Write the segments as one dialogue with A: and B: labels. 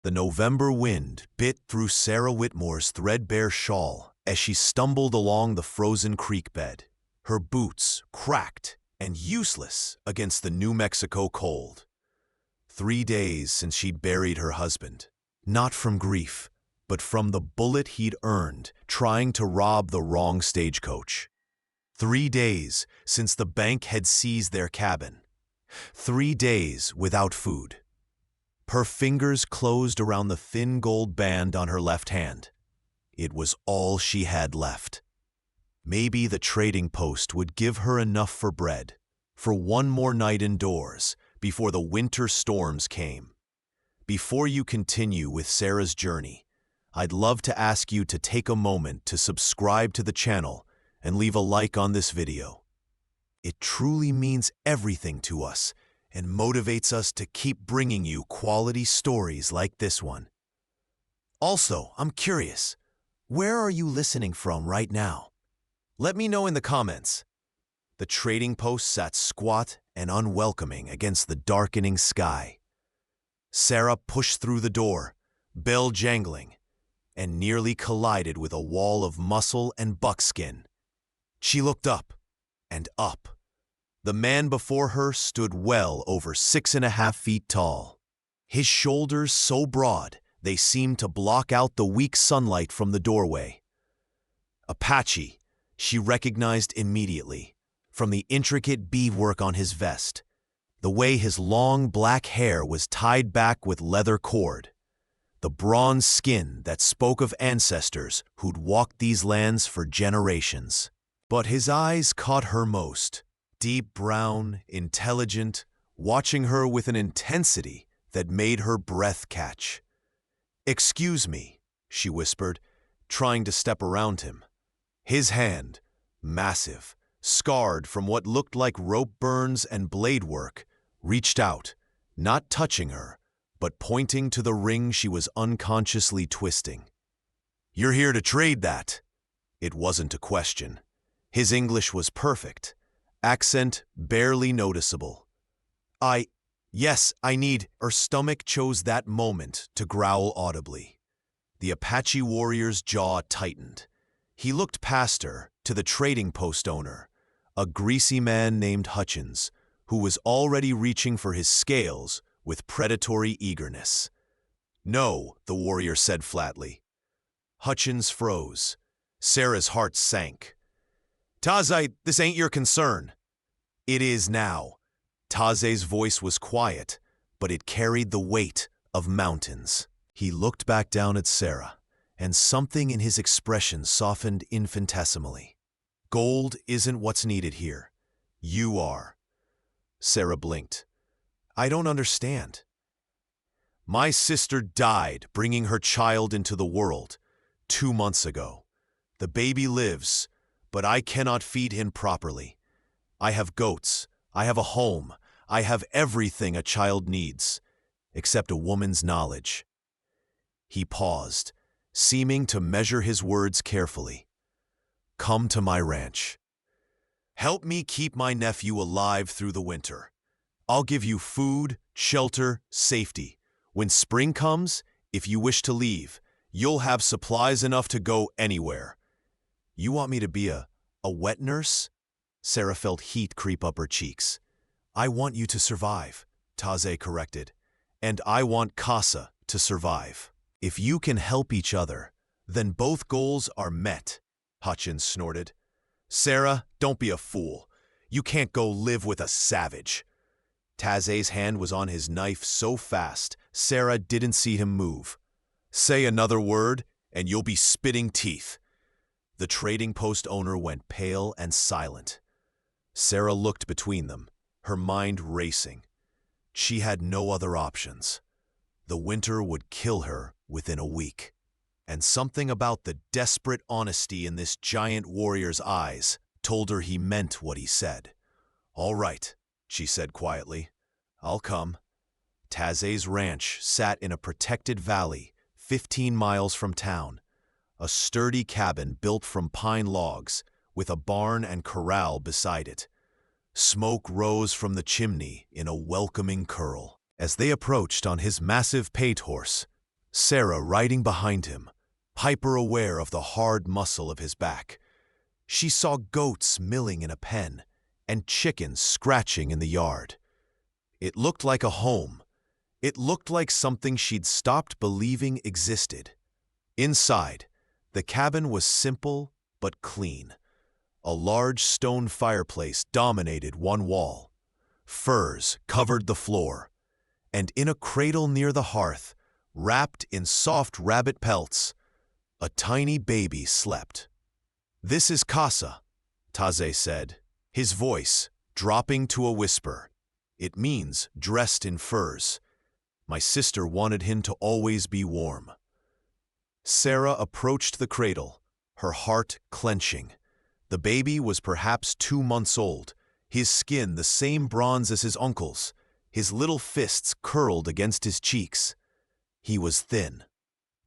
A: The November wind bit through Sarah Whitmore's threadbare shawl as she stumbled along the frozen creek bed, her boots cracked and useless against the New Mexico cold. 3 days since she'd buried her husband, not from grief, but from the bullet he'd earned trying to rob the wrong stagecoach. 3 days since the bank had seized their cabin. 3 days without food. Her fingers closed around the thin gold band on her left hand. It was all she had left. Maybe the trading post would give her enough for bread, for one more night indoors before the winter storms came. Before you continue with Sarah's journey, I'd love to ask you to take a moment to subscribe to the channel and leave a like on this video. It truly means everything to us and motivates us to keep bringing you quality stories like this one. Also, I'm curious, where are you listening from right now? Let me know in the comments. The trading post sat squat and unwelcoming against the darkening sky. Sarah pushed through the door, bell jangling, and nearly collided with a wall of muscle and buckskin. She looked up and up. The man before her stood well over 6.5 feet tall. His shoulders so broad they seemed to block out the weak sunlight from the doorway. Apache, she recognized immediately, from the intricate beadwork on his vest, the way his long black hair was tied back with leather cord, the bronze skin that spoke of ancestors who'd walked these lands for generations. But his eyes caught her most. Deep brown, intelligent, watching her with an intensity that made her breath catch. "Excuse me," she whispered, trying to step around him. His hand, massive, scarred from what looked like rope burns and blade work, reached out, not touching her, but pointing to the ring she was unconsciously twisting. "You're here to trade that." It wasn't a question. His English was perfect. Accent barely noticeable. Yes, I need." Her stomach chose that moment to growl audibly. The Apache warrior's jaw tightened. He looked past her to the trading post owner, a greasy man named Hutchins, who was already reaching for his scales with predatory eagerness. "No," the warrior said flatly. Hutchins froze. Sarah's heart sank. "Taze, this ain't your concern." "It is now." Taze's voice was quiet, but it carried the weight of mountains. He looked back down at Sarah, and something in his expression softened infinitesimally. "Gold isn't what's needed here. You are." Sarah blinked. "I don't understand." "My sister died bringing her child into the world 2 months ago. The baby lives, but I cannot feed him properly. I have goats, I have a home, I have everything a child needs, except a woman's knowledge." He paused, seeming to measure his words carefully. "Come to my ranch. Help me keep my nephew alive through the winter. I'll give you food, shelter, safety. When spring comes, if you wish to leave, you'll have supplies enough to go anywhere." "You want me to be a wet nurse?" Sarah felt heat creep up her cheeks. "I want you to survive," Taze corrected. "And I want Casa to survive. If you can help each other, then both goals are met," Hutchins snorted. "Sarah, don't be a fool. You can't go live with a savage." Taze's hand was on his knife so fast, Sarah didn't see him move. "Say another word, and you'll be spitting teeth." The trading post owner went pale and silent. Sarah looked between them, her mind racing. She had no other options. The winter would kill her within a week. And something about the desperate honesty in this giant warrior's eyes told her he meant what he said. "All right," she said quietly. "I'll come." Taze's ranch sat in a protected valley 15 miles from town, a sturdy cabin built from pine logs with a barn and corral beside it. Smoke rose from the chimney in a welcoming curl. As they approached on his massive pate horse, Sarah riding behind him, hyper-aware of the hard muscle of his back. She saw goats milling in a pen and chickens scratching in the yard. It looked like a home. It looked like something she'd stopped believing existed. Inside, the cabin was simple but clean. A large stone fireplace dominated one wall. Furs covered the floor, and in a cradle near the hearth, wrapped in soft rabbit pelts, a tiny baby slept. "This is Casa," Taze said, his voice dropping to a whisper. "It means dressed in furs. My sister wanted him to always be warm." Sarah approached the cradle, her heart clenching. The baby was perhaps 2 months old, his skin the same bronze as his uncle's, his little fists curled against his cheeks. He was thin,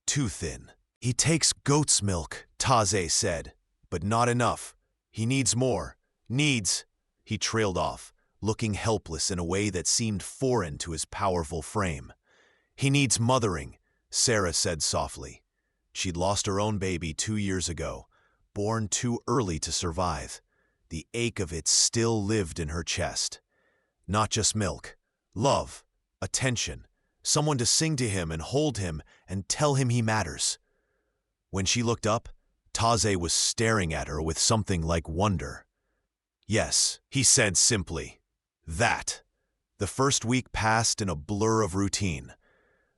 A: too thin. "He takes goat's milk," Taze said, "but not enough. He needs more. Needs—" He trailed off, looking helpless in a way that seemed foreign to his powerful frame. "He needs mothering," Sarah said softly. She'd lost her own baby 2 years ago, born too early to survive. The ache of it still lived in her chest. Not just milk. Love, attention, someone to sing to him and hold him and tell him he matters. When she looked up, Taze was staring at her with something like wonder. "Yes," he said simply. "That." The first week passed in a blur of routine.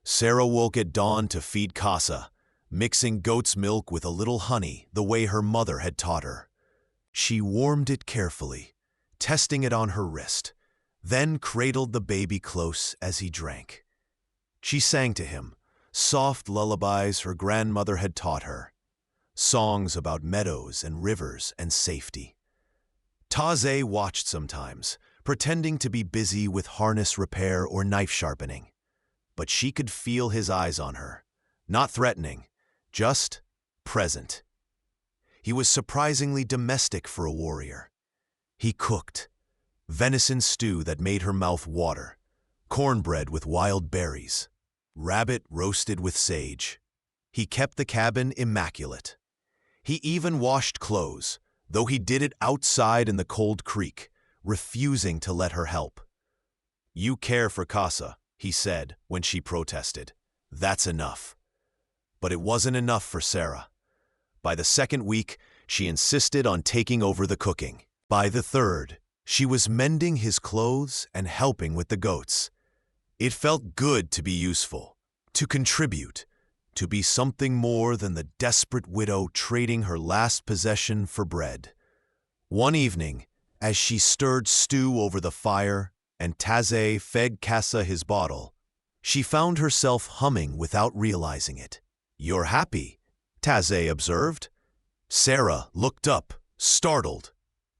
A: Sarah woke at dawn to feed Casa, mixing goat's milk with a little honey the way her mother had taught her. She warmed it carefully, testing it on her wrist, then cradled the baby close as he drank. She sang to him, soft lullabies her grandmother had taught her, songs about meadows and rivers and safety. Taze watched sometimes, pretending to be busy with harness repair or knife sharpening. But she could feel his eyes on her, not threatening, just present. He was surprisingly domestic for a warrior. He cooked venison stew that made her mouth water, cornbread with wild berries, rabbit roasted with sage. He kept the cabin immaculate. He even washed clothes, though he did it outside in the cold creek, refusing to let her help. "You care for Casa," he said when she protested. "That's enough." But it wasn't enough for Sarah. By the second week, she insisted on taking over the cooking. By the third, she was mending his clothes and helping with the goats. It felt good to be useful, to contribute, to be something more than the desperate widow trading her last possession for bread. One evening, as she stirred stew over the fire and Taze fed Casa his bottle, she found herself humming without realizing it. "You're happy," Taze observed. Sarah looked up, startled.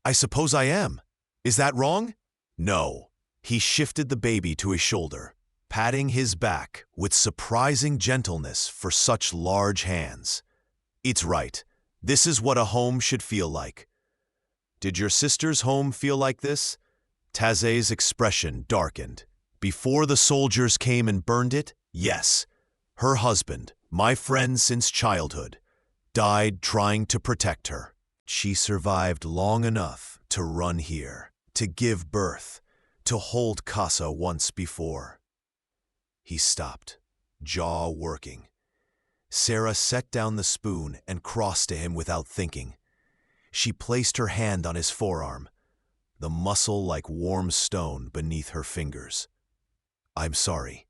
A: "I suppose I am. Is that wrong?" "No." He shifted the baby to his shoulder, patting his back with surprising gentleness for such large hands. "It's right. This is what a home should feel like." "Did your sister's home feel like this?" Taze's expression darkened. "Before the soldiers came and burned it, yes. Her husband, my friend since childhood, died trying to protect her. She survived long enough to run here, to give birth, to hold Casa once before." He stopped, jaw working. Sarah set down the spoon and crossed to him without thinking. She placed her hand on his forearm, the muscle like warm stone beneath her fingers. "I'm sorry."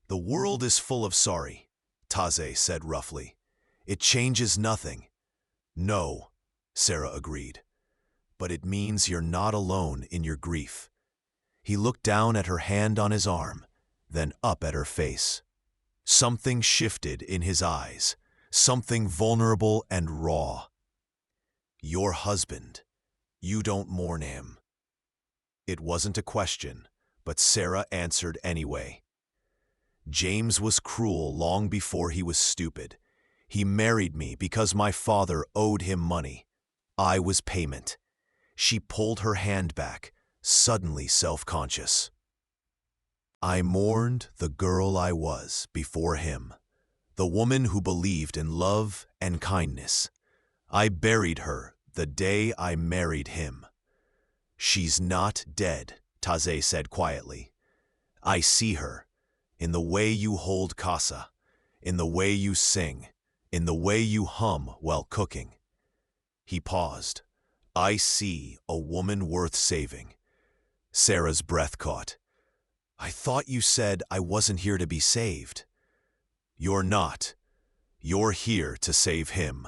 A: "The world is full of sorry," Taze said roughly. "It changes nothing." "No," Sarah agreed. "But it means you're not alone in your grief." He looked down at her hand on his arm, then up at her face. Something shifted in his eyes, something vulnerable and raw. "Your husband. You don't mourn him." It wasn't a question, but Sarah answered anyway. "James was cruel long before he was stupid. He married me because my father owed him money. I was payment." She pulled her hand back, suddenly self-conscious. "I mourned the girl I was before him." the woman who believed in love and kindness. I buried her the day I married him. She's not dead, Taze said quietly. I see her, in the way you hold casa, in the way you sing, in the way you hum while cooking. He paused. I see a woman worth saving. Sarah's breath caught. I thought you said I wasn't here to be saved. You're not. You're here to save him.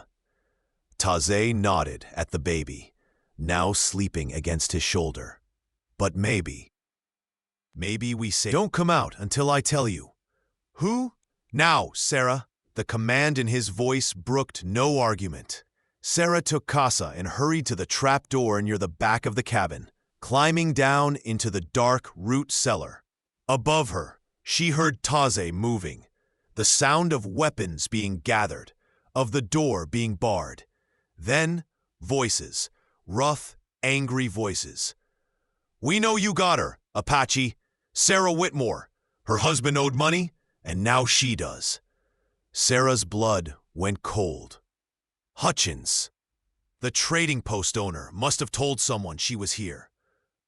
A: Taze nodded at the baby, now sleeping against his shoulder. But maybe we say, don't come out until I tell you. Who? Now, Sarah. The command in his voice brooked no argument. Sarah took casa and hurried to the trap door near the back of the cabin, climbing down into the dark root cellar. Above her, she heard Taze moving, the sound of weapons being gathered, of the door being barred. Then, voices, rough, angry voices. We know you got her, Apache. Sarah Whitmore. Her husband owed money, and now she does. Sarah's blood went cold. Hutchins, the trading post owner, must have told someone she was here.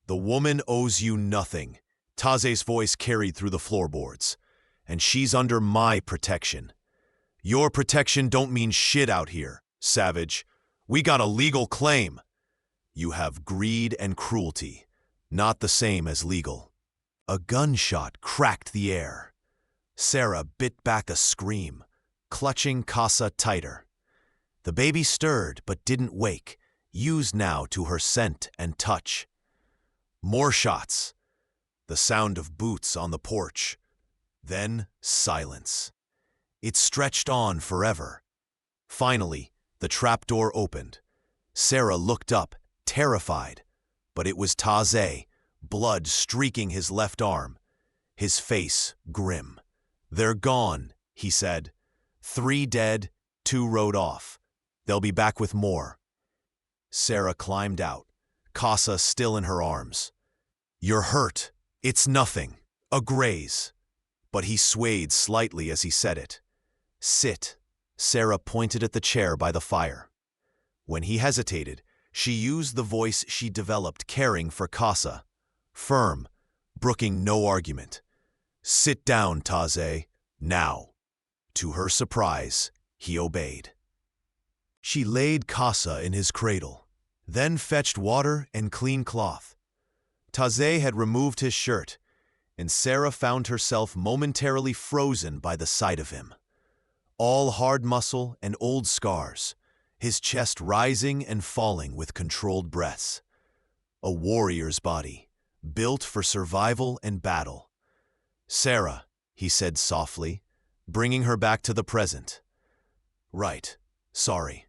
A: The woman owes you nothing, Taze's voice carried through the floorboards. And she's under my protection. Your protection don't mean shit out here, savage. We got a legal claim. You have greed and cruelty, not the same as legal. A gunshot cracked the air. Sarah bit back a scream, clutching casa tighter. The baby stirred but didn't wake, used now to her scent and touch. More shots. The sound of boots on the porch. Then silence. It stretched on forever. Finally, the trapdoor opened. Sarah looked up, terrified. But it was Taze, blood streaking his left arm. His face grim. They're gone, he said. 3 dead, 2 rode off. They'll be back with more. Sarah climbed out, casa still in her arms. You're hurt. It's nothing. A graze. But he swayed slightly as he said it. Sit. Sarah pointed at the chair by the fire. When he hesitated, she used the voice she developed caring for casa. Firm, brooking no argument. Sit down, Taze. Now. To her surprise, he obeyed. She laid casa in his cradle, then fetched water and clean cloth. Taze had removed his shirt, and Sarah found herself momentarily frozen by the sight of him. All hard muscle and old scars, his chest rising and falling with controlled breaths. A warrior's body, built for survival and battle. Sarah, he said softly, bringing her back to the present. Right, sorry.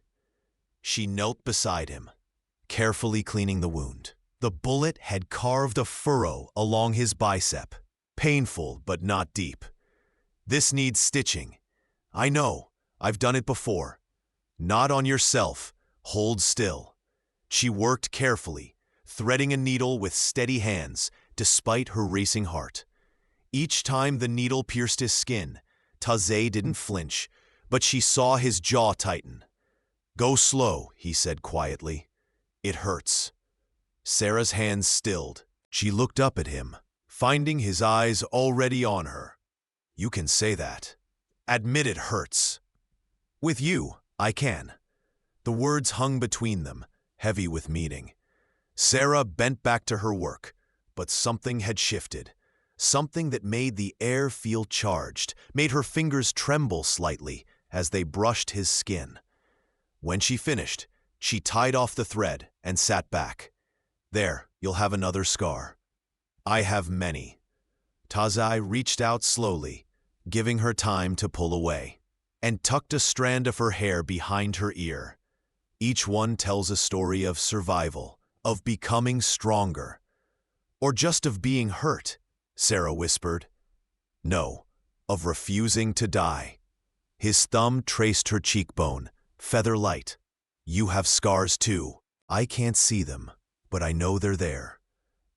A: She knelt beside him, carefully cleaning the wound. The bullet had carved a furrow along his bicep, painful but not deep. This needs stitching. I know, I've done it before. Not on yourself, hold still. She worked carefully, threading a needle with steady hands, despite her racing heart. Each time the needle pierced his skin, Taze didn't flinch, but she saw his jaw tighten. Go slow, he said quietly. It hurts. Sarah's hands stilled. She looked up at him, finding his eyes already on her. You can say that. Admit it hurts. With you, I can. The words hung between them, heavy with meaning. Sarah bent back to her work, but something had shifted. Something that made the air feel charged, made her fingers tremble slightly as they brushed his skin. When she finished, she tied off the thread and sat back. There, you'll have another scar. I have many. Taze reached out slowly, giving her time to pull away, and tucked a strand of her hair behind her ear. Each one tells a story of survival, of becoming stronger. Or just of being hurt, Sarah whispered. No, of refusing to die. His thumb traced her cheekbone, feather light. You have scars too. I can't see them, but I know they're there.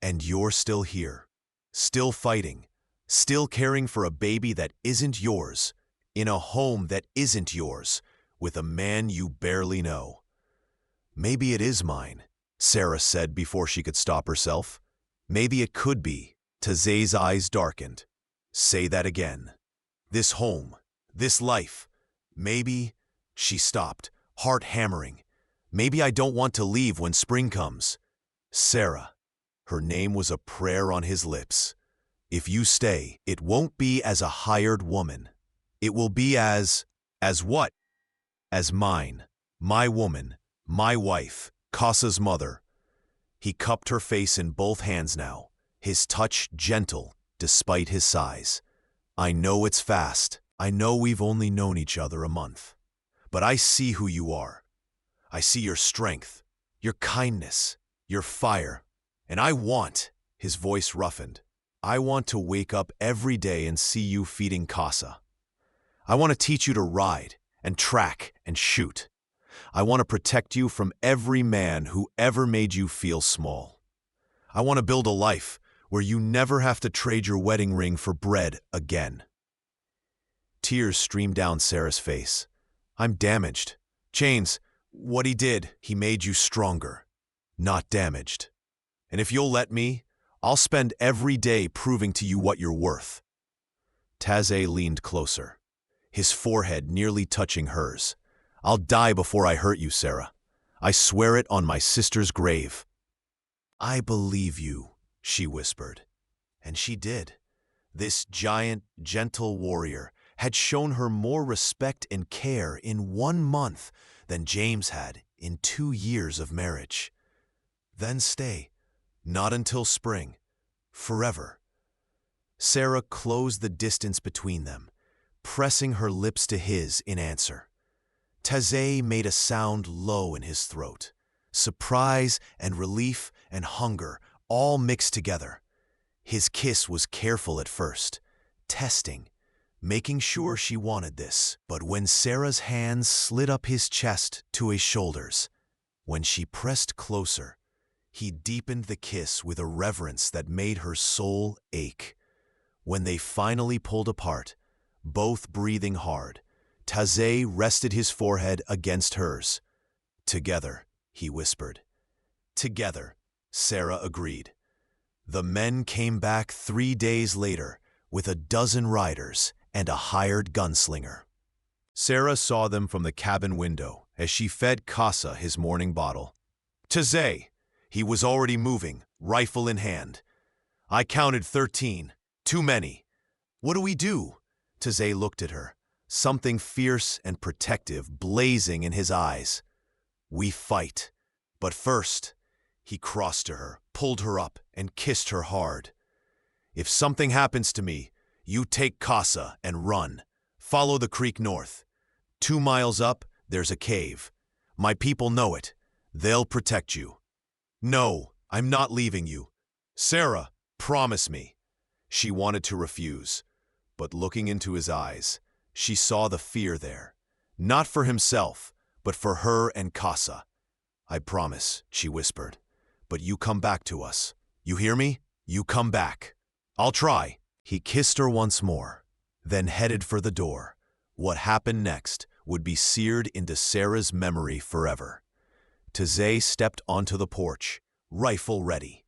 A: And you're still here, still fighting, still caring for a baby that isn't yours, in a home that isn't yours, with a man you barely know. Maybe it is mine, Sarah said before she could stop herself. Maybe it could be. Taizé's eyes darkened. Say that again. This home, this life. Maybe, she stopped, heart hammering. Maybe I don't want to leave when spring comes. Sarah. Her name was a prayer on his lips. If you stay, it won't be as a hired woman. It will be as what? As mine, my woman, my wife, Kasa's mother. He cupped her face in both hands now, his touch gentle despite his size. I know it's fast. I know we've only known each other a month. But I see who you are. I see your strength, your kindness, your fire. And I want, his voice roughened, I want to wake up every day and see you feeding Kasa. I want to teach you to ride and track and shoot. I want to protect you from every man who ever made you feel small. I want to build a life where you never have to trade your wedding ring for bread again. Tears streamed down Sarah's face. I'm damaged. Chains, what he did, he made you stronger, not damaged. And if you'll let me, I'll spend every day proving to you what you're worth. Taizé leaned closer, his forehead nearly touching hers. I'll die before I hurt you, Sarah. I swear it on my sister's grave. I believe you, she whispered. And she did. This giant, gentle warrior had shown her more respect and care in 1 month than James had in 2 years of marriage. Then stay. Not until spring. Forever. Sarah closed the distance between them, pressing her lips to his in answer. Taizé made a sound low in his throat. Surprise and relief and hunger all mixed together. His kiss was careful at first, testing, making sure she wanted this. But when Sarah's hands slid up his chest to his shoulders, when she pressed closer, he deepened the kiss with a reverence that made her soul ache. When they finally pulled apart, both breathing hard, Taizé rested his forehead against hers. Together, he whispered. Together, Sarah agreed. The men came back 3 days later with a dozen riders and a hired gunslinger. Sarah saw them from the cabin window as she fed Kasa his morning bottle. Taizé! He was already moving, rifle in hand. I counted 13. Too many. What do we do? Taizé looked at her, something fierce and protective blazing in his eyes. We fight. But first, he crossed to her, pulled her up, and kissed her hard. If something happens to me, you take Kasa and run. Follow the creek north. 2 miles up, there's a cave. My people know it. They'll protect you. No, I'm not leaving you. Sarah, promise me. She wanted to refuse, but looking into his eyes, she saw the fear there. Not for himself, but for her and Kasa. I promise, she whispered, but you come back to us. You hear me? You come back. I'll try. He kissed her once more, then headed for the door. What happened next would be seared into Sarah's memory forever. Taizé stepped onto the porch, rifle ready.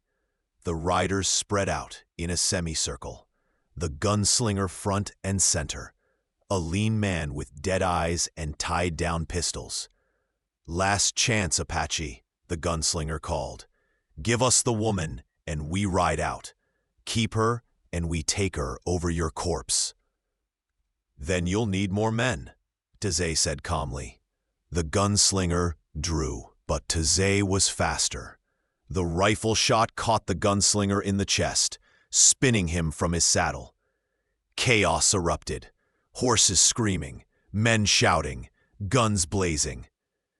A: The riders spread out in a semicircle, the gunslinger front and center, a lean man with dead eyes and tied-down pistols. Last chance, Apache, the gunslinger called. Give us the woman, and we ride out. Keep her, and we take her over your corpse. Then you'll need more men, Taizé said calmly. The gunslinger drew. But Taizé was faster. The rifle shot caught the gunslinger in the chest, spinning him from his saddle. Chaos erupted, horses screaming, men shouting, guns blazing.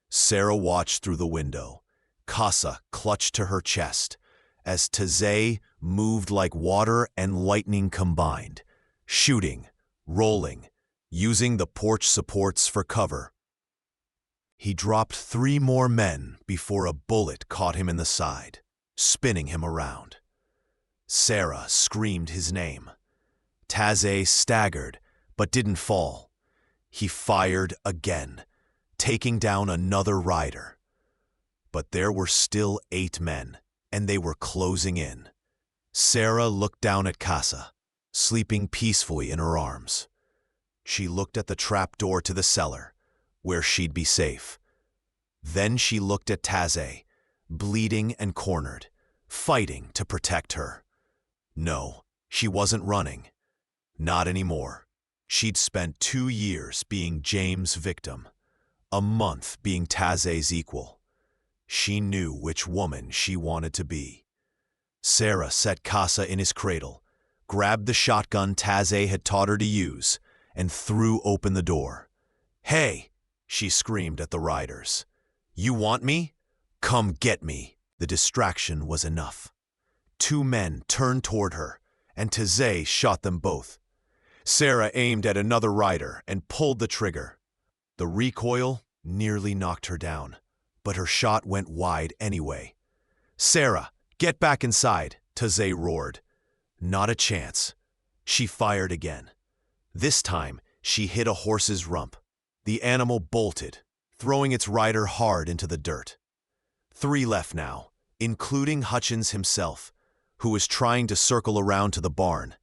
A: Sarah watched through the window. Kasa clutched to her chest as Taizé moved like water and lightning combined, shooting, rolling, using the porch supports for cover. He dropped 3 more men before a bullet caught him in the side, spinning him around. Sarah screamed his name. Taizé staggered, but didn't fall. He fired again, taking down another rider. But there were still 8 men, and they were closing in. Sarah looked down at Casa, sleeping peacefully in her arms. She looked at the trapdoor to the cellar, where she'd be safe. Then she looked at Taze, bleeding and cornered, fighting to protect her. No, she wasn't running. Not anymore. She'd spent 2 years being James' victim, a month being Taze's equal. She knew which woman she wanted to be. Sarah set Casa in his cradle, grabbed the shotgun Taze had taught her to use, and threw open the door. "Hey!" she screamed at the riders. "You want me? Come get me." The distraction was enough. 2 men turned toward her, and Taze shot them both. Sarah aimed at another rider and pulled the trigger. The recoil nearly knocked her down, but her shot went wide anyway. "Sarah, get back inside," Taze roared. Not a chance. She fired again. This time, she hit a horse's rump. The animal bolted, throwing its rider hard into the dirt. 3 left now, including Hutchins himself, who was trying to circle around to the barn.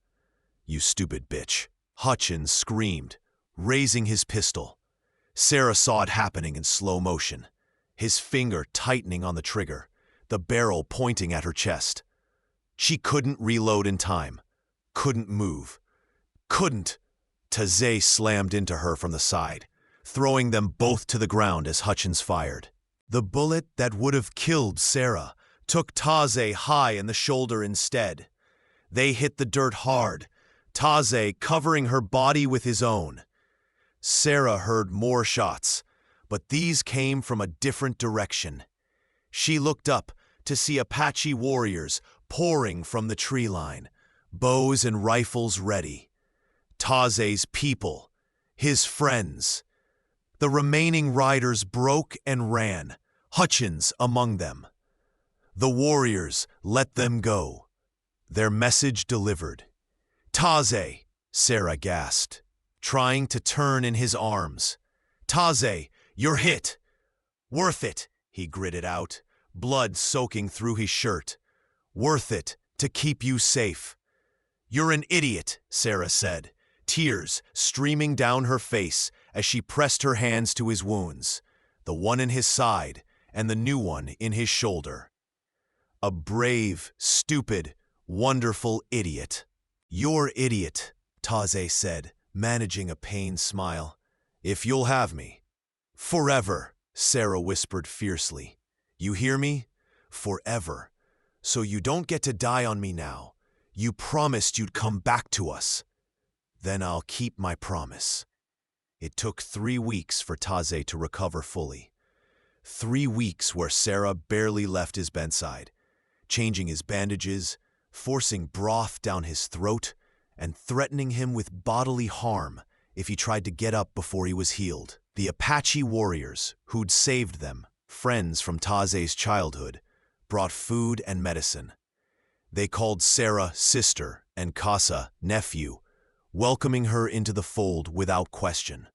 A: "You stupid bitch," Hutchins screamed, raising his pistol. Sarah saw it happening in slow motion, his finger tightening on the trigger, the barrel pointing at her chest. She couldn't reload in time, couldn't move, couldn't. Taze slammed into her from the side, throwing them both to the ground as Hutchins fired. The bullet that would have killed Sarah took Taze high in the shoulder instead. They hit the dirt hard, Taze covering her body with his own. Sarah heard more shots, but these came from a different direction. She looked up to see Apache warriors pouring from the tree line, bows and rifles ready. Taze's people, his friends. The remaining riders broke and ran, Hutchins among them. The warriors let them go. Their message delivered. "Taze," Sarah gasped, trying to turn in his arms. "Taze, you're hit." "Worth it," he gritted out, blood soaking through his shirt. "Worth it to keep you safe." "You're an idiot," Sarah said, tears streaming down her face as she pressed her hands to his wounds, the one in his side and the new one in his shoulder. "A brave, stupid, wonderful idiot." "You're idiot," Taze said, managing a pained smile. "If you'll have me." "Forever," Sarah whispered fiercely. "You hear me? Forever. So you don't get to die on me now. You promised you'd come back to us." "Then I'll keep my promise." It took 3 weeks for Taze to recover fully. 3 weeks where Sarah barely left his bedside, changing his bandages, forcing broth down his throat, and threatening him with bodily harm if he tried to get up before he was healed. The Apache warriors, who'd saved them, friends from Taze's childhood, brought food and medicine. They called Sarah sister and Casa nephew, welcoming her into the fold without question.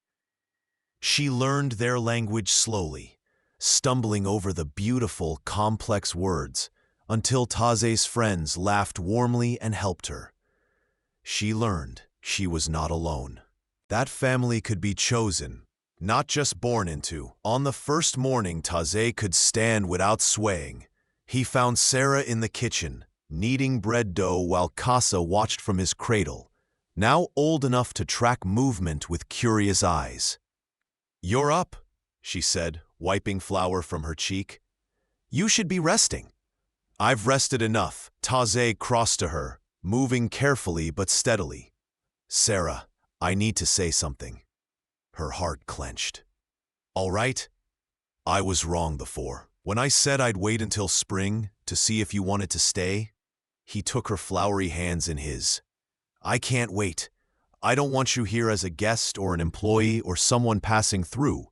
A: She learned their language slowly, stumbling over the beautiful, complex words until Taze's friends laughed warmly and helped her. She learned she was not alone. That family could be chosen, not just born into. On the first morning Taze could stand without swaying, he found Sarah in the kitchen, kneading bread dough while Casa watched from his cradle, now old enough to track movement with curious eyes. "You're up," she said, wiping flour from her cheek. "You should be resting." "I've rested enough." Taze crossed to her, moving carefully but steadily. "Sarah, I need to say something." Her heart clenched. "All right? I was wrong before. When I said I'd wait until spring to see if you wanted to stay," he took her floury hands in his. "I can't wait. I don't want you here as a guest or an employee or someone passing through.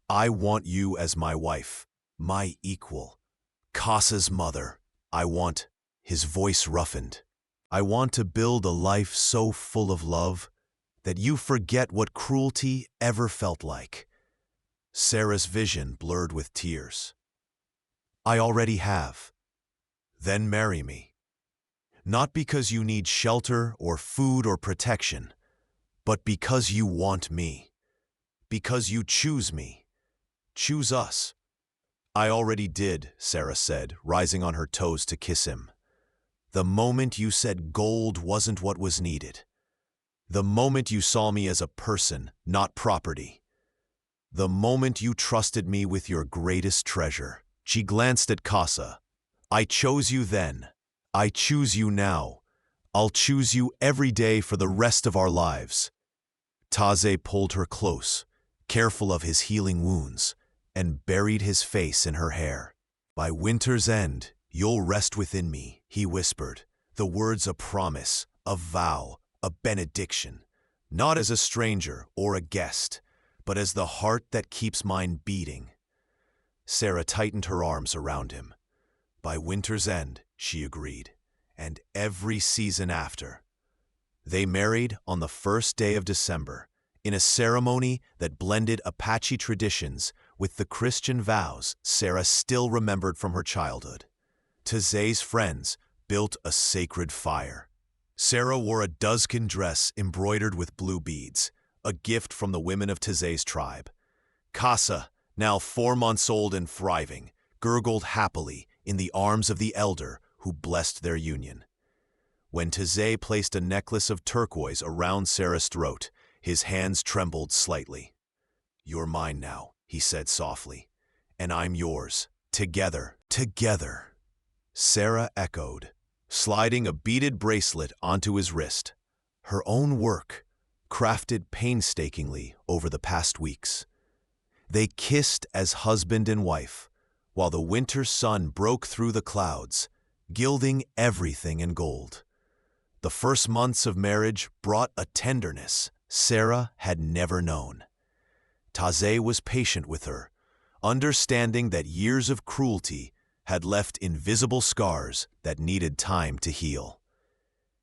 A: I want you as my wife, my equal, Casa's mother. I want," his voice roughened, "I want to build a life so full of love that you forget what cruelty ever felt like. Sarah's vision blurred with tears. I already have. Then marry me. Not because you need shelter or food or protection, but because you want me. Because you choose me. Choose us. I already did, Sarah said, rising on her toes to kiss him. The moment you said gold wasn't what was needed. The moment you saw me as a person, not property. The moment you trusted me with your greatest treasure. She glanced at Casa. I chose you then. I choose you now. I'll choose you every day for the rest of our lives. Taze pulled her close, careful of his healing wounds, and buried his face in her hair. By winter's end, you'll rest within me, he whispered, the words a promise, a vow, a benediction, not as a stranger or a guest, but as the heart that keeps mine beating. Sarah tightened her arms around him. By winter's end, she agreed, and every season after. They married on the first day of December, in a ceremony that blended Apache traditions with the Christian vows Sarah still remembered from her childhood. Taze's friends built a sacred fire. Sarah wore a doeskin dress embroidered with blue beads, a gift from the women of Taze's tribe. Casa, now 4 months old and thriving, gurgled happily in the arms of the elder who blessed their union. When Taze placed a necklace of turquoise around Sarah's throat, his hands trembled slightly. You're mine now, he said softly, and I'm yours. Together, together. Sarah echoed, sliding a beaded bracelet onto his wrist. Her own work, crafted painstakingly over the past weeks. They kissed as husband and wife, while the winter sun broke through the clouds, gilding everything in gold. The first months of marriage brought a tenderness Sarah had never known. Taze was patient with her, understanding that years of cruelty had left invisible scars that needed time to heal.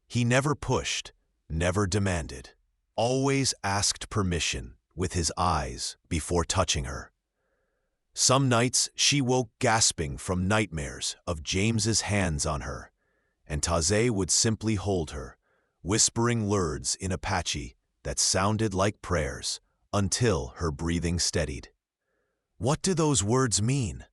A: He never pushed, never demanded, always asked permission with his eyes before touching her. Some nights she woke gasping from nightmares of James's hands on her, and Taze would simply hold her, whispering words in Apache that sounded like prayers until her breathing steadied. What do those words mean?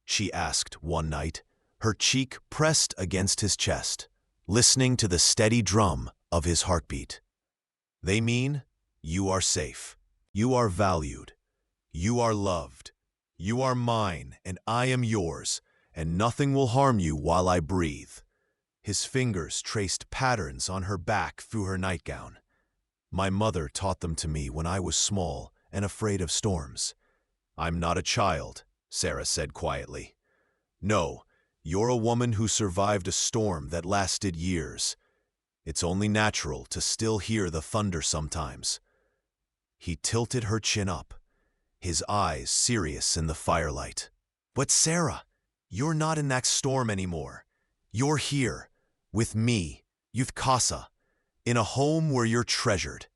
A: She asked one night, her cheek pressed against his chest, listening to the steady drum of his heartbeat. They mean, you are safe, you are valued, you are loved, you are mine and I am yours, and nothing will harm you while I breathe. His fingers traced patterns on her back through her nightgown. My mother taught them to me when I was small and afraid of storms. I'm not a child, Sarah said quietly. No, you're a woman who survived a storm that lasted years. It's only natural to still hear the thunder sometimes. He tilted her chin up, his eyes serious in the firelight. But Sarah, you're not in that storm anymore. You're here, with me, with Casa, in a home where you're treasured.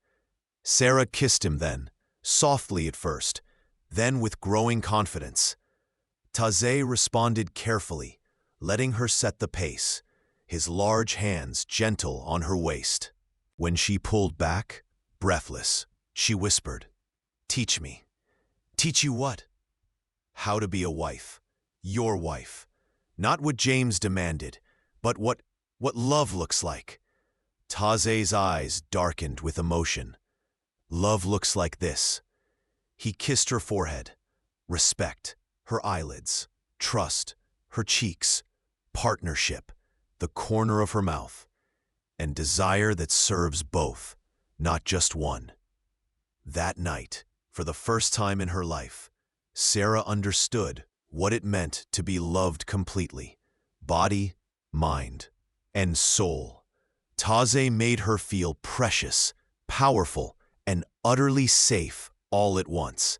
A: Sarah kissed him then, softly at first, then with growing confidence. Taze responded carefully, letting her set the pace, his large hands gentle on her waist. When she pulled back, breathless, she whispered, "Teach me." "Teach you what?" "How to be a wife. Your wife. Not what James demanded, but what love looks like." Taze's eyes darkened with emotion. "Love looks like this." He kissed her forehead, respect, her eyelids, trust, her cheeks, partnership, the corner of her mouth, and desire that serves both, not just one. That night, for the first time in her life, Sarah understood what it meant to be loved completely, body, mind, and soul. Taze made her feel precious, powerful, and utterly safe all at once.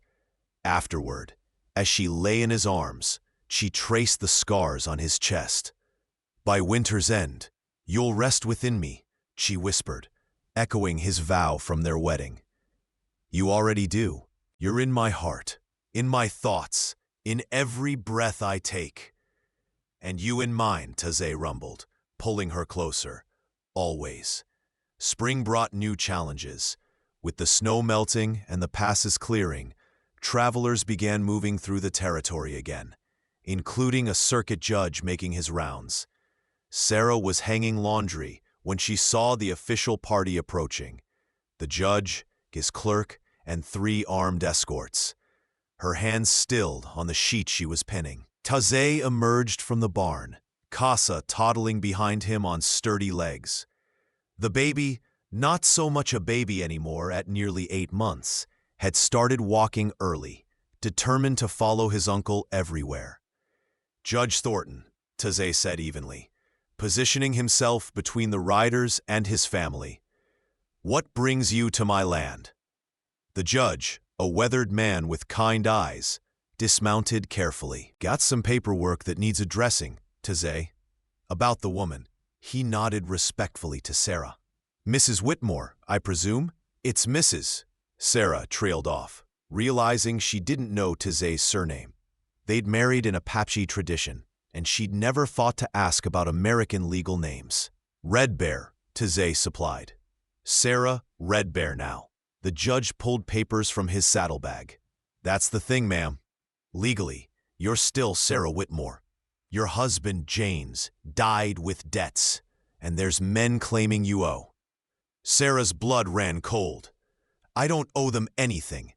A: Afterward, as she lay in his arms, she traced the scars on his chest. "By winter's end, you'll rest within me," she whispered, echoing his vow from their wedding. You already do. You're in my heart, in my thoughts, in every breath I take. And you in mine, Taze rumbled, pulling her closer. Always. Spring brought new challenges. With the snow melting and the passes clearing, travelers began moving through the territory again, including a circuit judge making his rounds. Sarah was hanging laundry when she saw the official party approaching. The judge, his clerk, and 3 armed escorts. Her hands stilled on the sheet she was pinning. Taze emerged from the barn, Casa toddling behind him on sturdy legs. The baby, not so much a baby anymore at nearly 8 months, had started walking early, determined to follow his uncle everywhere. Judge Thornton, Taze said evenly, positioning himself between the riders and his family. What brings you to my land? The judge, a weathered man with kind eyes, dismounted carefully. Got some paperwork that needs addressing, Taze. About the woman. He nodded respectfully to Sarah. Mrs. Whitmore, I presume? It's Mrs. Sarah trailed off, realizing she didn't know Taze's surname. They'd married in Apache tradition, and she'd never thought to ask about American legal names. Red Bear, Taze supplied. Sarah, Red Bear now. The judge pulled papers from his saddlebag. That's the thing, ma'am. Legally, you're still Sarah Whitmore. Your husband, James, died with debts, and there's men claiming you owe. Sarah's blood ran cold. I don't owe them anything.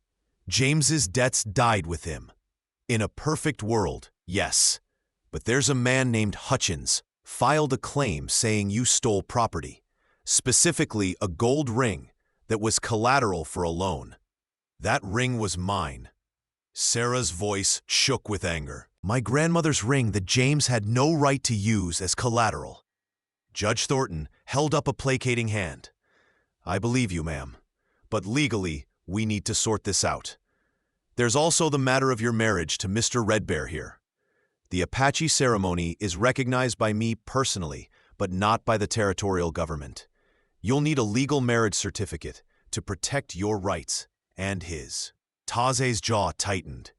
A: James's debts died with him. In a perfect world, yes. But there's a man named Hutchins filed a claim saying you stole property, specifically a gold ring that was collateral for a loan. That ring was mine. Sarah's voice shook with anger. My grandmother's ring that James had no right to use as collateral. Judge Thornton held up a placating hand. I believe you, ma'am, but legally, we need to sort this out. There's also the matter of your marriage to Mr. Red Bear here. The Apache ceremony is recognized by me personally, but not by the territorial government. You'll need a legal marriage certificate to protect your rights and his. Taze's jaw tightened.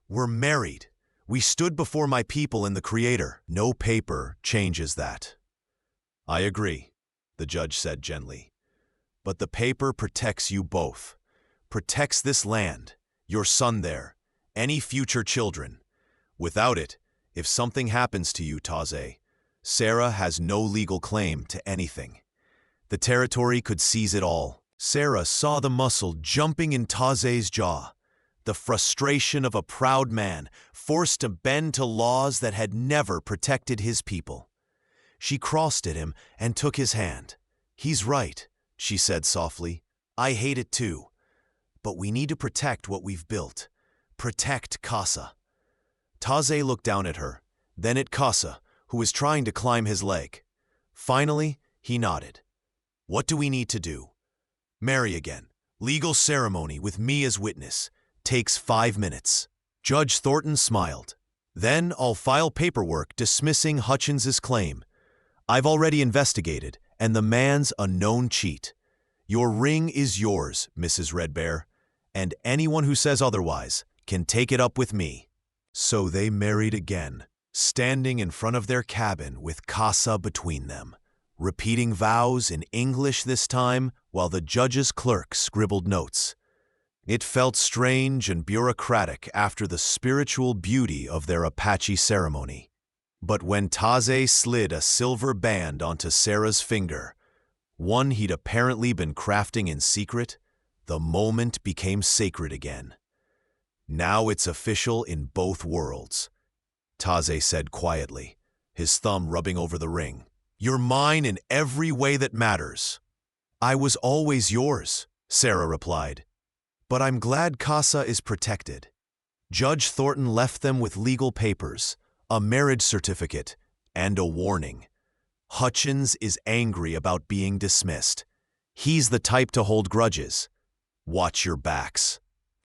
A: We're married. We stood before my people and the Creator. No paper changes that. I agree, the judge said gently. But the paper protects you both. Protects this land, your son there, any future children. Without it, if something happens to you, Taze, Sarah has no legal claim to anything. The territory could seize it all. Sarah saw the muscle jumping in Taze's jaw, the frustration of a proud man forced to bend to laws that had never protected his people. She crossed at him and took his hand. He's right, she said softly. I hate it too. But we need to protect what we've built. Protect Casa. Taze looked down at her, then at Casa, who was trying to climb his leg. Finally, he nodded. What do we need to do? Marry again. Legal ceremony with me as witness. Takes 5 minutes. Judge Thornton smiled. Then I'll file paperwork dismissing Hutchins's claim. I've already investigated, and the man's a known cheat. Your ring is yours, Mrs. Red Bear, and anyone who says otherwise can take it up with me. So they married again, standing in front of their cabin with Casa between them, repeating vows in English this time while the judge's clerk scribbled notes. It felt strange and bureaucratic after the spiritual beauty of their Apache ceremony. But when Taze slid a silver band onto Sarah's finger, one he'd apparently been crafting in secret, the moment became sacred again. Now it's official in both worlds, Taze said quietly, his thumb rubbing over the ring. You're mine in every way that matters. I was always yours, Sarah replied. But I'm glad Casa is protected. Judge Thornton left them with legal papers, a marriage certificate, and a warning. Hutchins is angry about being dismissed. He's the type to hold grudges. Watch your backs.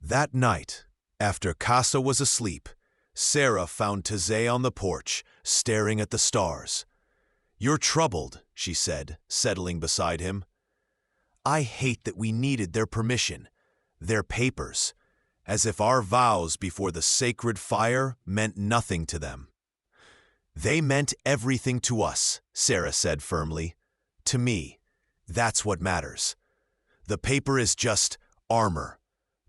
A: That night, after Casa was asleep, Sarah found Taze on the porch, staring at the stars. You're troubled, she said, settling beside him. I hate that we needed their permission, their papers, as if our vows before the sacred fire meant nothing to them. They meant everything to us, Sarah said firmly. To me, that's what matters. The paper is just armor,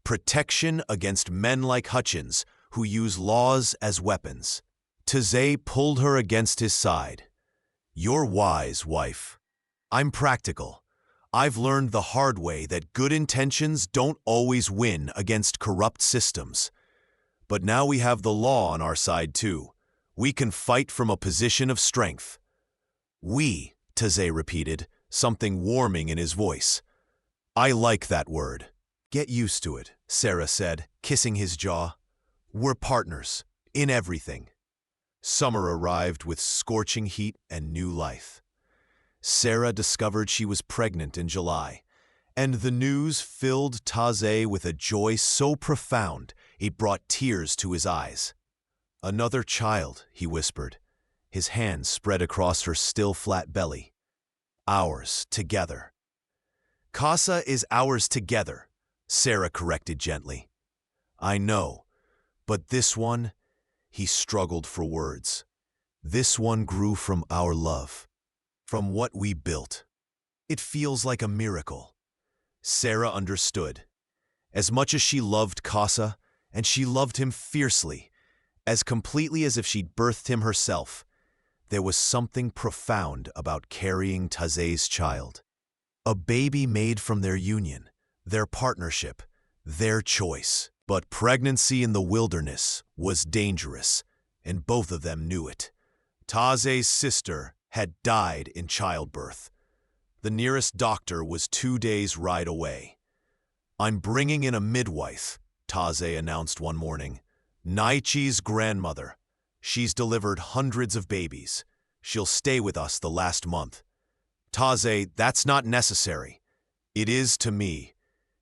A: protection against men like Hutchins who use laws as weapons. Taizé pulled her against his side. You're wise, wife. I'm practical. I've learned the hard way that good intentions don't always win against corrupt systems. But now we have the law on our side too. We can fight from a position of strength. We, Taizé repeated, something warming in his voice. I like that word. Get used to it, Sarah said, kissing his jaw. We're partners, in everything. Summer arrived with scorching heat and new life. Sarah discovered she was pregnant in July, and the news filled Taizé with a joy so profound it brought tears to his eyes. Another child, he whispered, his hands spread across her still flat belly. Ours together. Casa is ours together, Sarah corrected gently. I know, but this one, he struggled for words. This one grew from our love, from what we built. It feels like a miracle. Sarah understood. As much as she loved Casa, and she loved him fiercely, as completely as if she'd birthed him herself, there was something profound about carrying Taizé's child. A baby made from their union, their partnership, their choice. But pregnancy in the wilderness was dangerous, and both of them knew it. Taizé's sister had died in childbirth. The nearest doctor was 2 days' ride away. I'm bringing in a midwife, Taizé announced one morning. Naichi's grandmother. She's delivered hundreds of babies. She'll stay with us the last month. Taizé, that's not necessary. It is to me.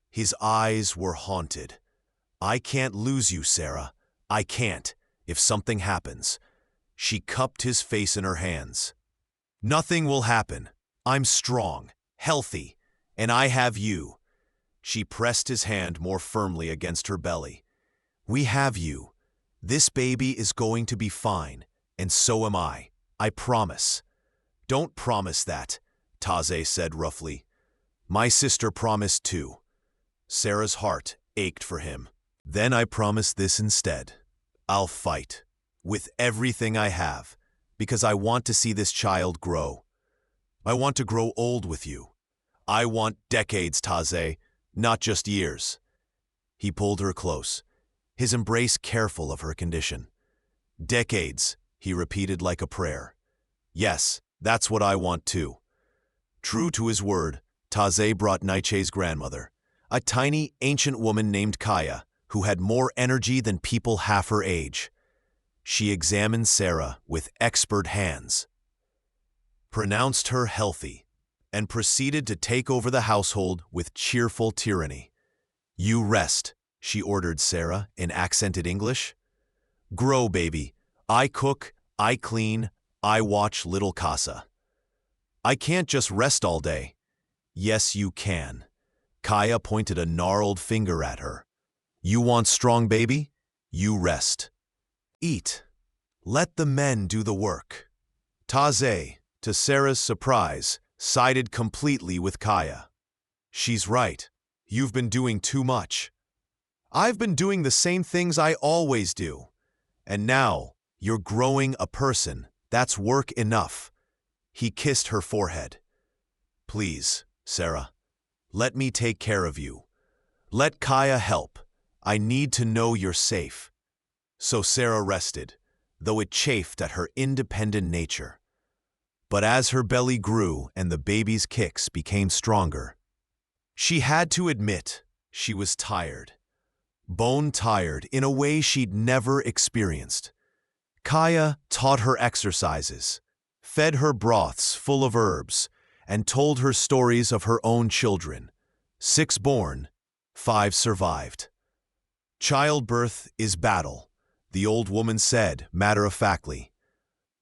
A: His eyes were haunted. I can't lose you, Sarah. I can't, if something happens. She cupped his face in her hands. Nothing will happen. I'm strong, healthy, and I have you. She pressed his hand more firmly against her belly. We have you. This baby is going to be fine, and so am I promise. Don't promise that, Taizé said roughly. My sister promised too. Sarah's heart ached for him. Then I promise this instead. I'll fight, with everything I have, because I want to see this child grow. I want to grow old with you. I want decades, Taizé, not just years. He pulled her close, his embrace careful of her condition. Decades, he repeated like a prayer. Yes, that's what I want too. True to his word, Taizé brought Naiche's grandmother, a tiny, ancient woman named Kaya, who had more energy than people half her age. She examined Sarah with expert hands, pronounced her healthy, and proceeded to take over the household with cheerful tyranny. You rest, she ordered Sarah in accented English. Grow, baby. I cook, I clean, I watch little Casa. I can't just rest all day. Yes, you can. Kaya pointed a gnarled finger at her. You want strong, baby? You rest. Eat. Let the men do the work. Taizé, to Sarah's surprise, sided completely with Kaya. She's right. You've been doing too much. I've been doing the same things I always do. And now, you're growing a person. That's work enough. He kissed her forehead. Please, Sarah, let me take care of you. Let Kaya help. I need to know you're safe. So Sarah rested, though it chafed at her independent nature. But as her belly grew and the baby's kicks became stronger, she had to admit she was tired. Bone-tired in a way she'd never experienced. Kaya taught her exercises, fed her broths full of herbs, and told her stories of her own children. 6 born, 5 survived. Childbirth is battle, the old woman said matter-of-factly.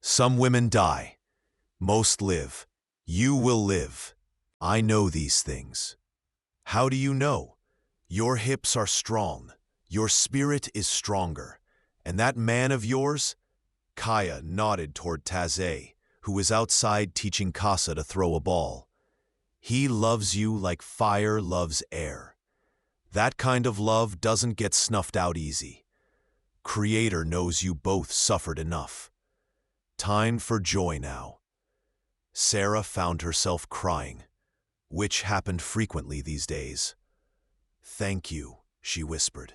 A: Some women die. Most live. You will live. I know these things. How do you know? Your hips are strong. Your spirit is stronger. And that man of yours? Kaya nodded toward Taze, who was outside teaching Casa to throw a ball. He loves you like fire loves air. That kind of love doesn't get snuffed out easy. Creator knows you both suffered enough. Time for joy now. Sarah found herself crying, which happened frequently these days. Thank you, she whispered.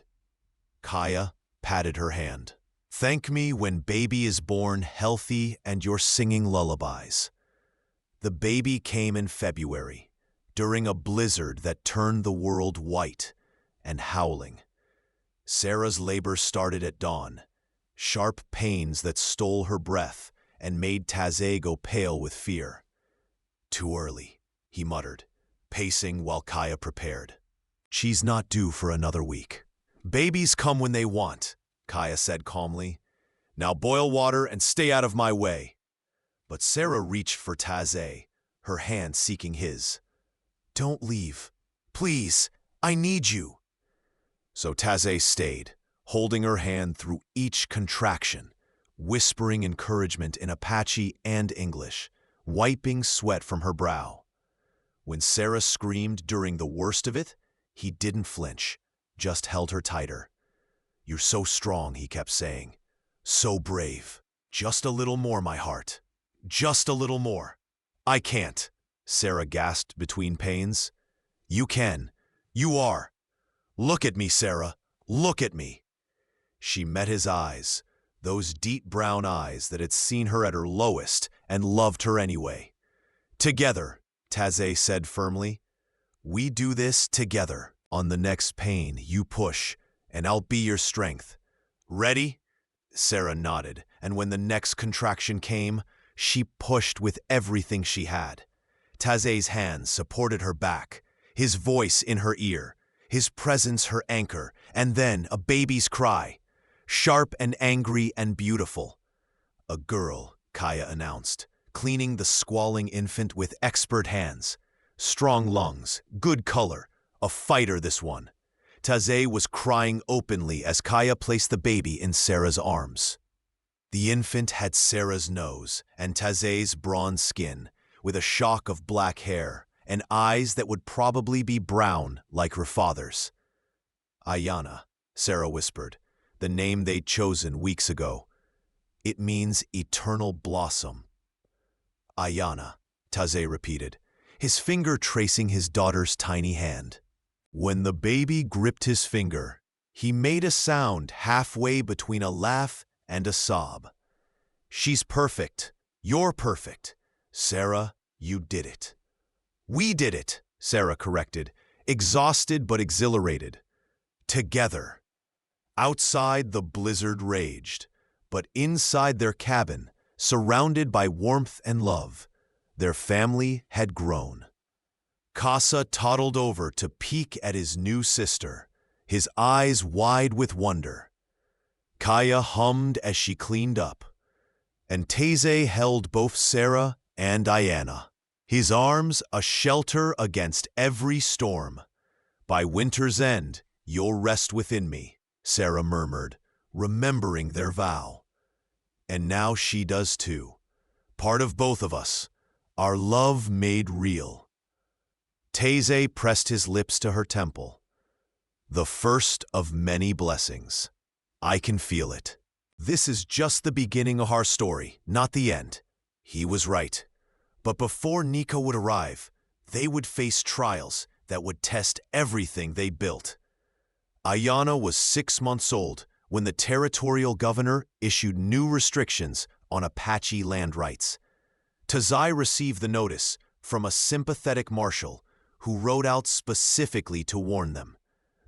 A: Kaya patted her hand. Thank me when baby is born healthy and you're singing lullabies. The baby came in February, during a blizzard that turned the world white and howling. Sarah's labor started at dawn, sharp pains that stole her breath and made Taze go pale with fear. Too early, he muttered, pacing while Kaya prepared. She's not due for another week. Babies come when they want, Kaya said calmly. Now boil water and stay out of my way. But Sarah reached for Taze, her hand seeking his. Don't leave. Please, I need you. So Taze stayed, holding her hand through each contraction, whispering encouragement in Apache and English, wiping sweat from her brow. When Sarah screamed during the worst of it, he didn't flinch, just held her tighter. You're so strong, he kept saying. So brave. Just a little more, my heart. Just a little more. I can't, Sarah gasped between pains. You can. You are. Look at me, Sarah. Look at me. She met his eyes, those deep brown eyes that had seen her at her lowest and loved her anyway. Together, Taze said firmly. We do this together. On the next pain, you push, and I'll be your strength. Ready? Sarah nodded, and when the next contraction came, she pushed with everything she had. Taze's hands supported her back, his voice in her ear, his presence her anchor, and then a baby's cry, sharp and angry and beautiful. A girl, Kaya announced, cleaning the squalling infant with expert hands. Strong lungs, good color, a fighter this one. Taze was crying openly as Kaya placed the baby in Sarah's arms. The infant had Sarah's nose and Taze's bronze skin, with a shock of black hair and eyes that would probably be brown like her father's. Ayana, Sarah whispered, the name they'd chosen weeks ago. It means eternal blossom. Ayana, Taze repeated, his finger tracing his daughter's tiny hand. When the baby gripped his finger, he made a sound halfway between a laugh and a sob. She's perfect. You're perfect. Sarah, you did it. We did it, Sarah corrected, exhausted but exhilarated. Together. Outside, the blizzard raged, but inside their cabin, surrounded by warmth and love, their family had grown. Casa toddled over to peek at his new sister, his eyes wide with wonder. Kaya hummed as she cleaned up, and Taze held both Sarah and Ayana, his arms a shelter against every storm. By winter's end, you'll rest within me, Sarah murmured, remembering their vow. And now she does too, part of both of us, our love made real. Taze pressed his lips to her temple. The first of many blessings. I can feel it. This is just the beginning of our story, not the end. He was right. But before Nico would arrive, they would face trials that would test everything they built. Ayana was 6 months old when the territorial governor issued new restrictions on Apache land rights. Tazai received the notice from a sympathetic marshal who wrote out specifically to warn them.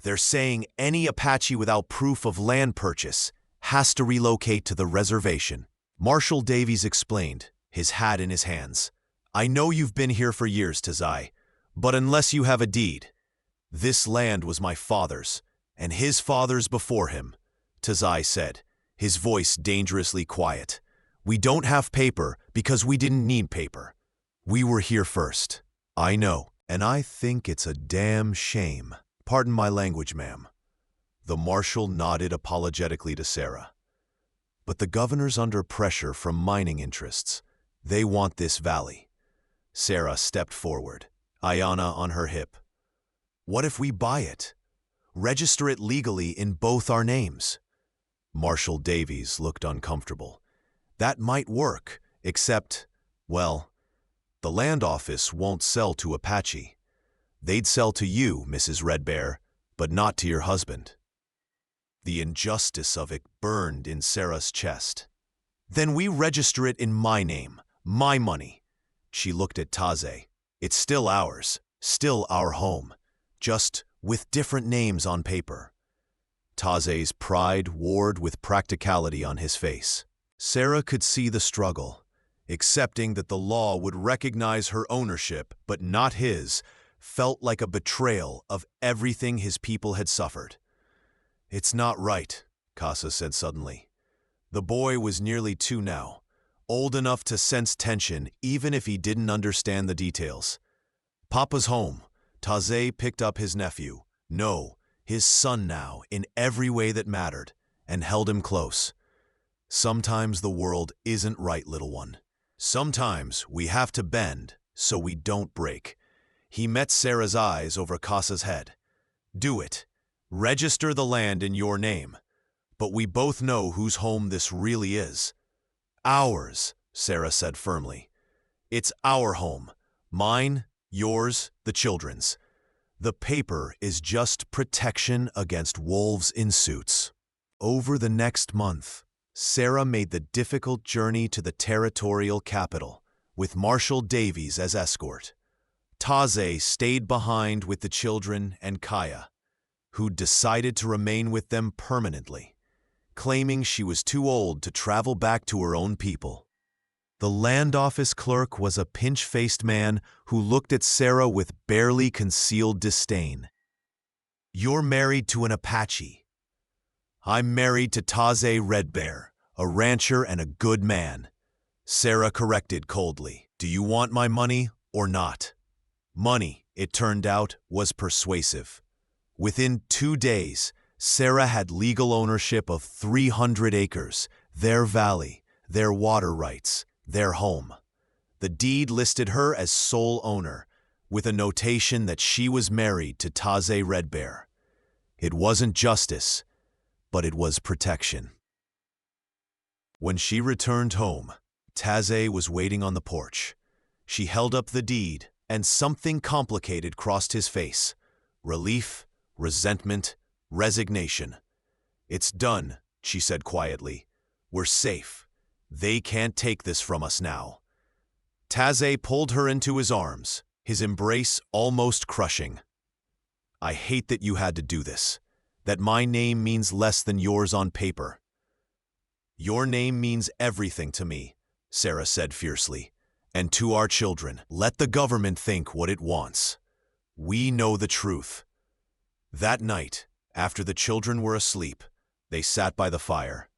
A: They're saying any Apache without proof of land purchase has to relocate to the reservation. Marshal Davies explained, his hat in his hands. I know you've been here for years, Tazai, but unless you have a deed, this land was my father's, and his father's before him, Tazai said, his voice dangerously quiet. We don't have paper because we didn't need paper. We were here first. I know, And I think it's a damn shame. Pardon my language, ma'am. The marshal nodded apologetically to Sarah. But the governor's under pressure from mining interests. They want this valley. Sarah stepped forward, Ayanna on her hip. What if we buy it? Register it legally in both our names. Marshal Davies looked uncomfortable. That might work, except, well, the land office won't sell to Apache. They'd sell to you, Mrs. Red Bear, but not to your husband. The injustice of it burned in Sarah's chest. Then we register it in my name, my money. She looked at Taze. It's still ours, still our home, just with different names on paper. Taze's pride warred with practicality on his face. Sarah could see the struggle. Accepting that the law would recognize her ownership, but not his, felt like a betrayal of everything his people had suffered. It's not right, Casa said suddenly. The boy was nearly 2 now, old enough to sense tension even if he didn't understand the details. Papa's home. Taze picked up his nephew, no, his son now, in every way that mattered, and held him close. Sometimes the world isn't right, little one. Sometimes we have to bend so we don't break. He met Sarah's eyes over Casa's head. Do it. Register the land in your name. But we both know whose home this really is. Ours, Sarah said firmly. It's our home. Mine, yours, the children's. The paper is just protection against wolves in suits. Over the next month, Sarah made the difficult journey to the territorial capital, with Marshal Davies as escort. Taze stayed behind with the children and Kaya, who decided to remain with them permanently, claiming she was too old to travel back to her own people. The land office clerk was a pinch-faced man who looked at Sarah with barely concealed disdain. You're married to an Apache. I'm married to Taze Red Bear, a rancher and a good man. Sarah corrected coldly. Do you want my money or not? Money, it turned out, was persuasive. Within 2 days, Sarah had legal ownership of 300 acres, their valley, their water rights, their home. The deed listed her as sole owner, with a notation that she was married to Taze Red Bear. It wasn't justice, but it was protection. When she returned home, Taze was waiting on the porch. She held up the deed, and something complicated crossed his face. Relief, resentment, resignation. It's done, she said quietly. We're safe. They can't take this from us now. Taze pulled her into his arms, his embrace almost crushing. I hate that you had to do this, that my name means less than yours on paper. Your name means everything to me, Sarah said fiercely, and to our children. Let the government think what it wants. We know the truth. That night, after the children were asleep, they sat by the fire.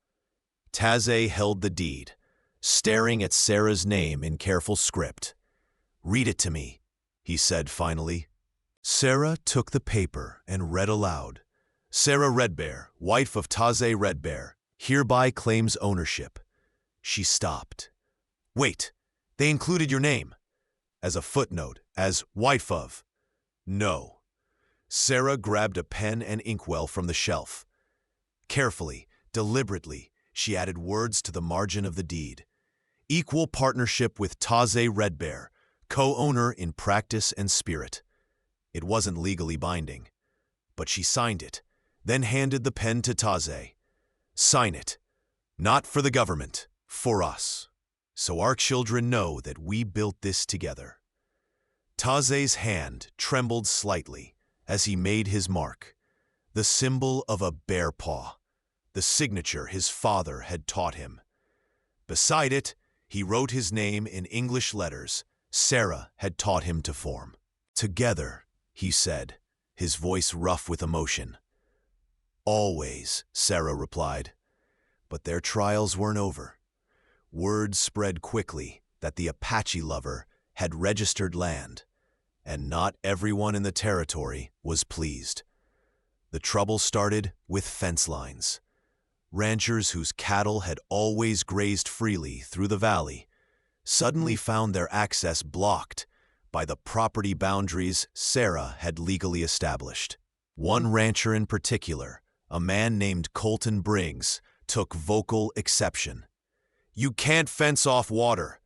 A: Taze held the deed, staring at Sarah's name in careful script. Read it to me, he said finally. Sarah took the paper and read aloud. Sarah Red Bear, wife of Taze Red Bear, hereby claims ownership. She stopped. Wait, they included your name. As a footnote, as wife of. No. Sarah grabbed a pen and inkwell from the shelf. Carefully, deliberately, she added words to the margin of the deed. Equal partnership with Taze Red Bear, co-owner in practice and spirit. It wasn't legally binding, but she signed it, then handed the pen to Taze. Sign it. Not for the government, for us. So our children know that we built this together. Taze's hand trembled slightly as he made his mark, the symbol of a bear paw, the signature his father had taught him. Beside it, he wrote his name in English letters Sarah had taught him to form. Together, he said, his voice rough with emotion. Always, Sarah replied. But their trials weren't over. Word spread quickly that the Apache lover had registered land, and not everyone in the territory was pleased. The trouble started with fence lines. Ranchers whose cattle had always grazed freely through the valley suddenly found their access blocked by the property boundaries Sarah had legally established. One rancher in particular, a man named Colton Briggs, took vocal exception. "You can't fence off water,"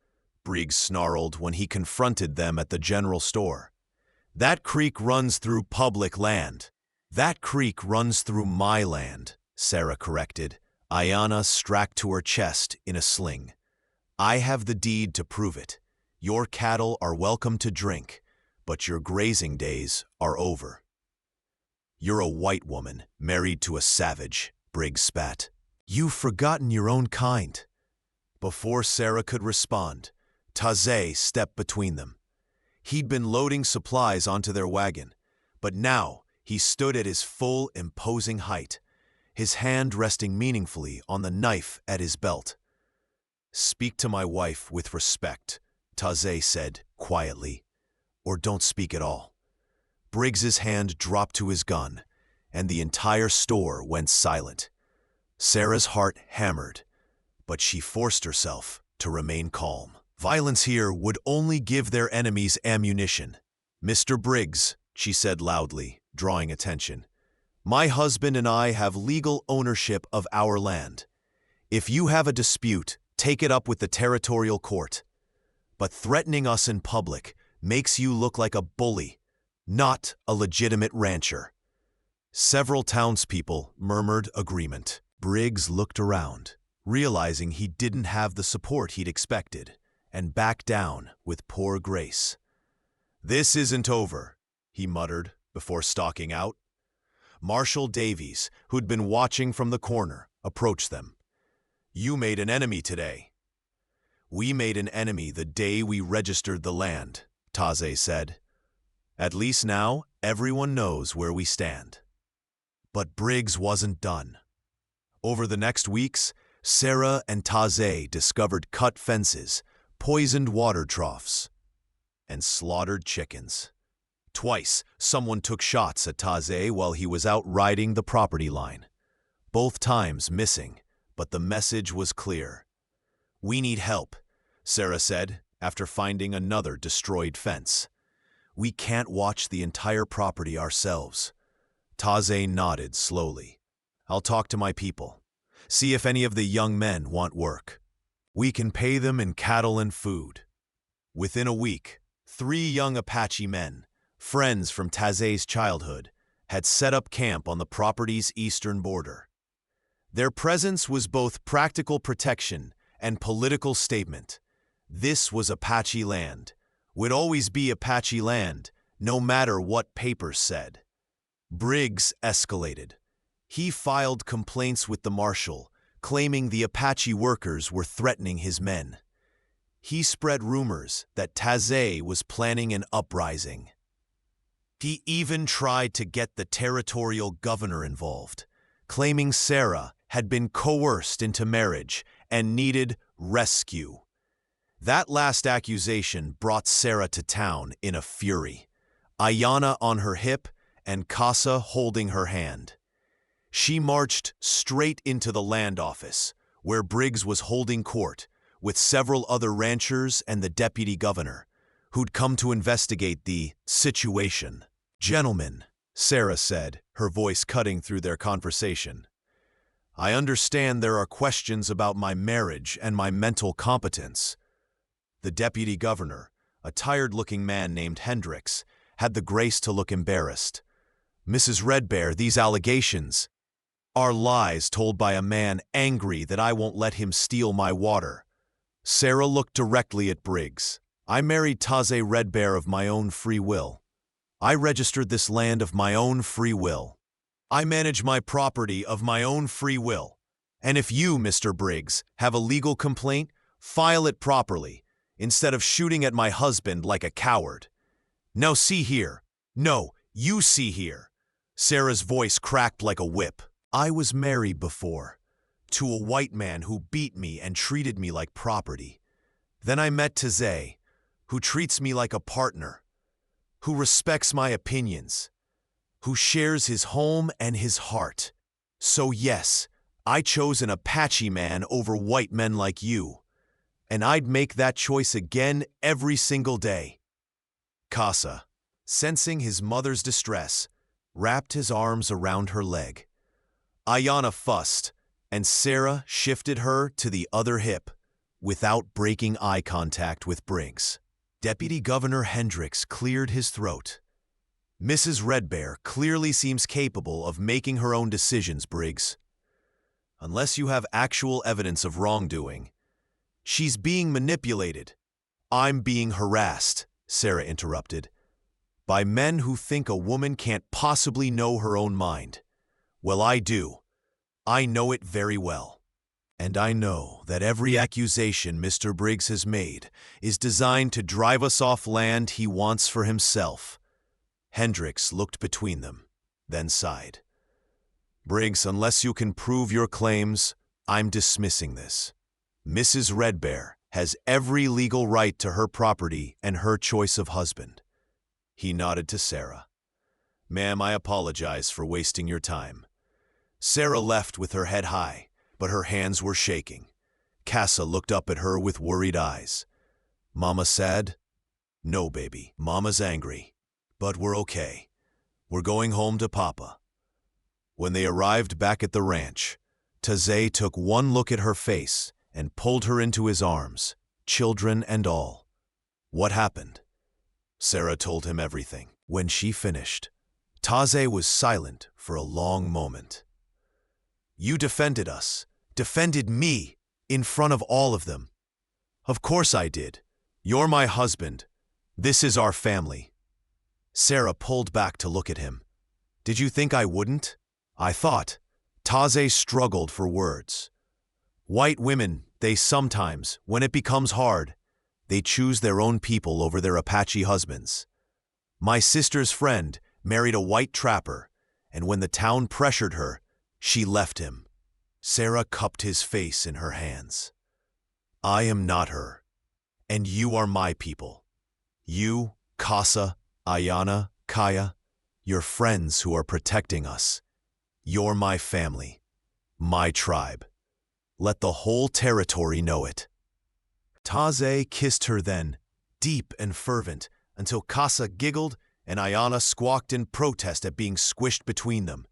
A: Briggs snarled when he confronted them at the general store. "That creek runs through public land." "That creek runs through my land," Sarah corrected, Ayanna strapped to her chest in a sling. "I have the deed to prove it. Your cattle are welcome to drink, but your grazing days are over." "You're a white woman, married to a savage," Briggs spat. "You've forgotten your own kind." Before Sarah could respond, Taze stepped between them. He'd been loading supplies onto their wagon, but now he stood at his full, imposing height, his hand resting meaningfully on the knife at his belt. "Speak to my wife with respect," Taze said quietly, "or don't speak at all." Briggs's hand dropped to his gun, and the entire store went silent. Sarah's heart hammered, but she forced herself to remain calm. "Violence here would only give their enemies ammunition." "Mr. Briggs," she said loudly, drawing attention, "my husband and I have legal ownership of our land. If you have a dispute, take it up with the territorial court. But threatening us in public makes you look like a bully, not a legitimate rancher." Several townspeople murmured agreement. Briggs looked around, realizing he didn't have the support he'd expected, and backed down with poor grace. "This isn't over," he muttered before stalking out. Marshal Davies, who'd been watching from the corner, approached them. "You made an enemy today." "We made an enemy the day we registered the land," Taze said. "At least now everyone knows where we stand." But Briggs wasn't done. Over the next weeks, Sarah and Taze discovered cut fences, poisoned water troughs, and slaughtered chickens. Twice, someone took shots at Taze while he was out riding the property line. Both times missing, but the message was clear. "We need help," Sarah said, after finding another destroyed fence. "We can't watch the entire property ourselves." Taze nodded slowly. "I'll talk to my people. See if any of the young men want work. We can pay them in cattle and food." Within a week, 3 young Apache men, friends from Taze's childhood, had set up camp on the property's eastern border. Their presence was both practical protection and political statement. This was Apache land, would always be Apache land, no matter what papers said. Briggs escalated. He filed complaints with the marshal, claiming the Apache workers were threatening his men. He spread rumors that Taze was planning an uprising. He even tried to get the territorial governor involved, claiming Sarah had been coerced into marriage and needed rescue. That last accusation brought Sarah to town in a fury, Ayanna on her hip and Casa holding her hand. She marched straight into the land office, where Briggs was holding court, with several other ranchers and the deputy governor, who'd come to investigate the situation. "Gentlemen," Sarah said, her voice cutting through their conversation, "I understand there are questions about my marriage and my mental competence." The deputy governor, a tired-looking man named Hendricks, had the grace to look embarrassed. "Mrs. Redbear, these allegations are lies told by a man angry that I won't let him steal my water." Sarah looked directly at Briggs. "I married Taze Redbear of my own free will. I registered this land of my own free will. I manage my property of my own free will. And if you, Mr. Briggs, have a legal complaint, file it properly, instead of shooting at my husband like a coward. Now see here. No, you see here." Sarah's voice cracked like a whip. "I was married before, to a white man who beat me and treated me like property. Then I met Taze, who treats me like a partner, who respects my opinions, who shares his home and his heart. So yes, I chose an Apache man over white men like you, and I'd make that choice again every single day. Casa, sensing his mother's distress, wrapped his arms around her leg. Ayanna fussed, and Sarah shifted her to the other hip, without breaking eye contact with Briggs. Deputy Governor Hendricks cleared his throat. Mrs. Red Bear clearly seems capable of making her own decisions, Briggs. Unless you have actual evidence of wrongdoing. She's being manipulated. I'm being harassed, Sarah interrupted, by men who think a woman can't possibly know her own mind. Well, I do. I know it very well. And I know that every accusation Mr. Briggs has made is designed to drive us off land he wants for himself. Hendricks looked between them, then sighed. Briggs, unless you can prove your claims, I'm dismissing this. Mrs. Red Bear has every legal right to her property and her choice of husband. He nodded to Sarah. Ma'am, I apologize for wasting your time. Sarah left with her head high, but her hands were shaking. Casa looked up at her with worried eyes. Mama sad? No, baby. Mama's angry. But we're okay. We're going home to Papa. When they arrived back at the ranch, Taizé took one look at her face and pulled her into his arms, children and all. What happened? Sarah told him everything. When she finished, Taizé was silent for a long moment. You defended us, defended me, in front of all of them. Of course I did. You're my husband. This is our family. Sarah pulled back to look at him. Did you think I wouldn't? I thought. Taizé struggled for words. White women, they sometimes, when it becomes hard, they choose their own people over their Apache husbands. My sister's friend married a white trapper, and when the town pressured her, she left him. Sarah cupped his face in her hands. I am not her, and you are my people. You, Casa, Ayanna, Kaya, your friends who are protecting us. You're my family, my tribe. Let the whole territory know it. Taizé kissed her then, deep and fervent, until Casa giggled and Ayanna squawked in protest at being squished between them.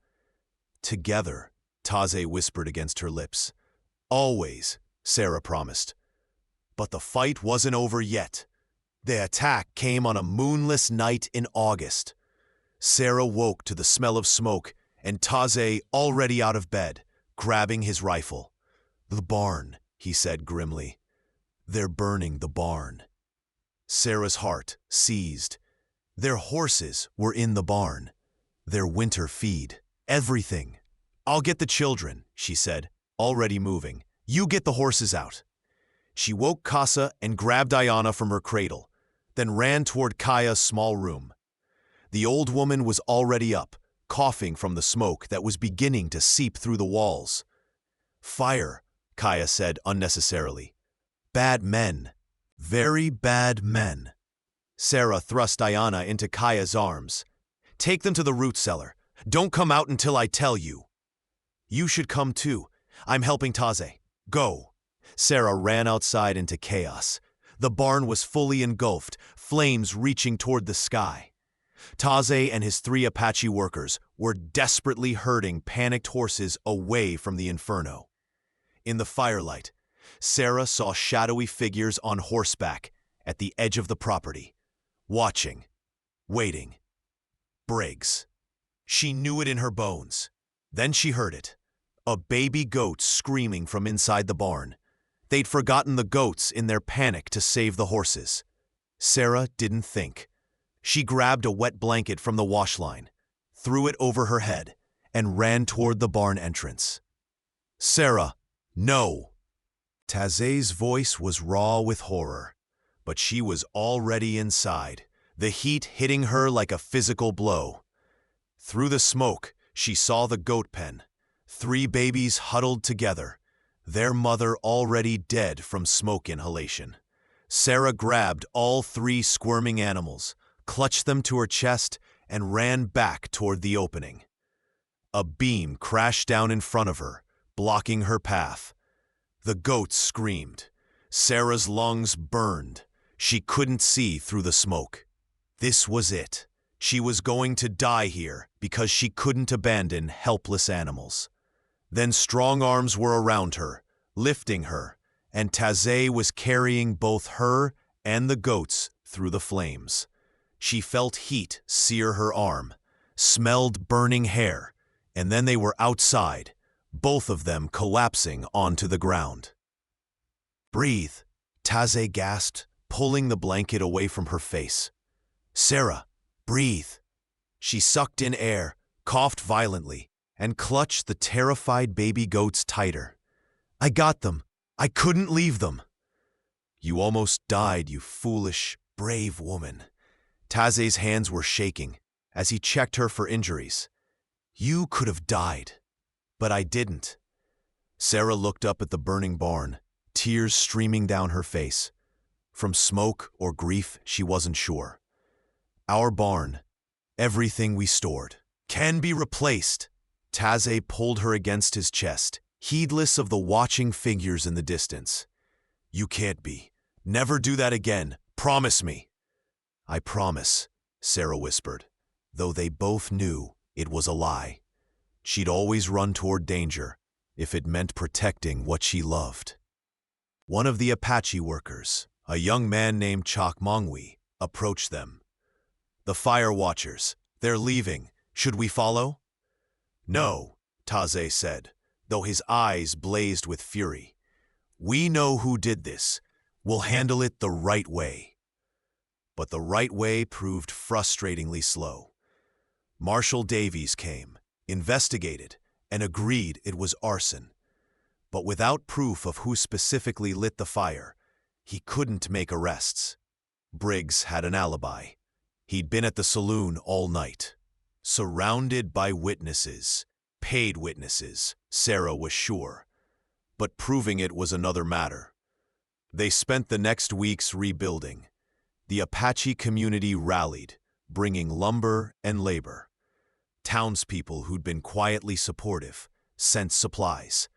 A: Together, Taizé whispered against her lips. Always, Sarah promised. But the fight wasn't over yet. The attack came on a moonless night in August. Sarah woke to the smell of smoke and Taizé already out of bed, grabbing his rifle. The barn, he said grimly. They're burning the barn. Sarah's heart seized. Their horses were in the barn. Their winter feed. Everything. I'll get the children, she said, already moving. You get the horses out. She woke Casa and grabbed Ayanna from her cradle, then ran toward Kaya's small room. The old woman was already up, coughing from the smoke that was beginning to seep through the walls. Fire, Kaya said unnecessarily. Bad men. Very bad men. Sarah thrust Ayanna into Kaya's arms. Take them to the root cellar. Don't come out until I tell you. You should come too. I'm helping Taizé. Go. Sarah ran outside into chaos. The barn was fully engulfed, flames reaching toward the sky. Taizé and his 3 Apache workers were desperately herding panicked horses away from the inferno. In the firelight, Sarah saw shadowy figures on horseback at the edge of the property, watching, waiting. Briggs. She knew it in her bones. Then she heard it. A baby goat screaming from inside the barn. They'd forgotten the goats in their panic to save the horses. Sarah didn't think. She grabbed a wet blanket from the wash line, threw it over her head, and ran toward the barn entrance. Sarah, no! Taizé's voice was raw with horror, but she was already inside, the heat hitting her like a physical blow. Through the smoke, she saw the goat pen, 3 babies huddled together, their mother already dead from smoke inhalation. Sarah grabbed all 3 squirming animals, clutched them to her chest, and ran back toward the opening. A beam crashed down in front of her, blocking her path. The goats screamed. Sarah's lungs burned. She couldn't see through the smoke. This was it. She was going to die here because she couldn't abandon helpless animals. Then strong arms were around her, lifting her, and Taze was carrying both her and the goats through the flames. She felt heat sear her arm, smelled burning hair, and then they were outside, both of them collapsing onto the ground. "Breathe," Taze gasped, pulling the blanket away from her face. "Sarah, breathe." She sucked in air, coughed violently, and clutched the terrified baby goats tighter. "I got them. I couldn't leave them." "You almost died, you foolish, brave woman." Taze's hands were shaking as he checked her for injuries. "You could have died, but I didn't." Sarah looked up at the burning barn, tears streaming down her face. From smoke or grief, she wasn't sure. "Our barn, everything we stored, can be replaced." Taze pulled her against his chest, heedless of the watching figures in the distance. "You can't be. Never do that again. Promise me." "I promise," Sarah whispered, though they both knew it was a lie. She'd always run toward danger if it meant protecting what she loved. One of the Apache workers, a young man named Chakmangwi, approached them. "The fire watchers, they're leaving. Should we follow?" "No," Taze said, though his eyes blazed with fury. "We know who did this. We'll handle it the right way." But the right way proved frustratingly slow. Marshal Davies came, investigated, and agreed it was arson. But without proof of who specifically lit the fire, he couldn't make arrests. Briggs had an alibi. He'd been at the saloon all night. Surrounded by witnesses, paid witnesses, Sarah was sure. But proving it was another matter. They spent the next weeks rebuilding. The Apache community rallied, bringing lumber and labor. Townspeople who'd been quietly supportive sent supplies.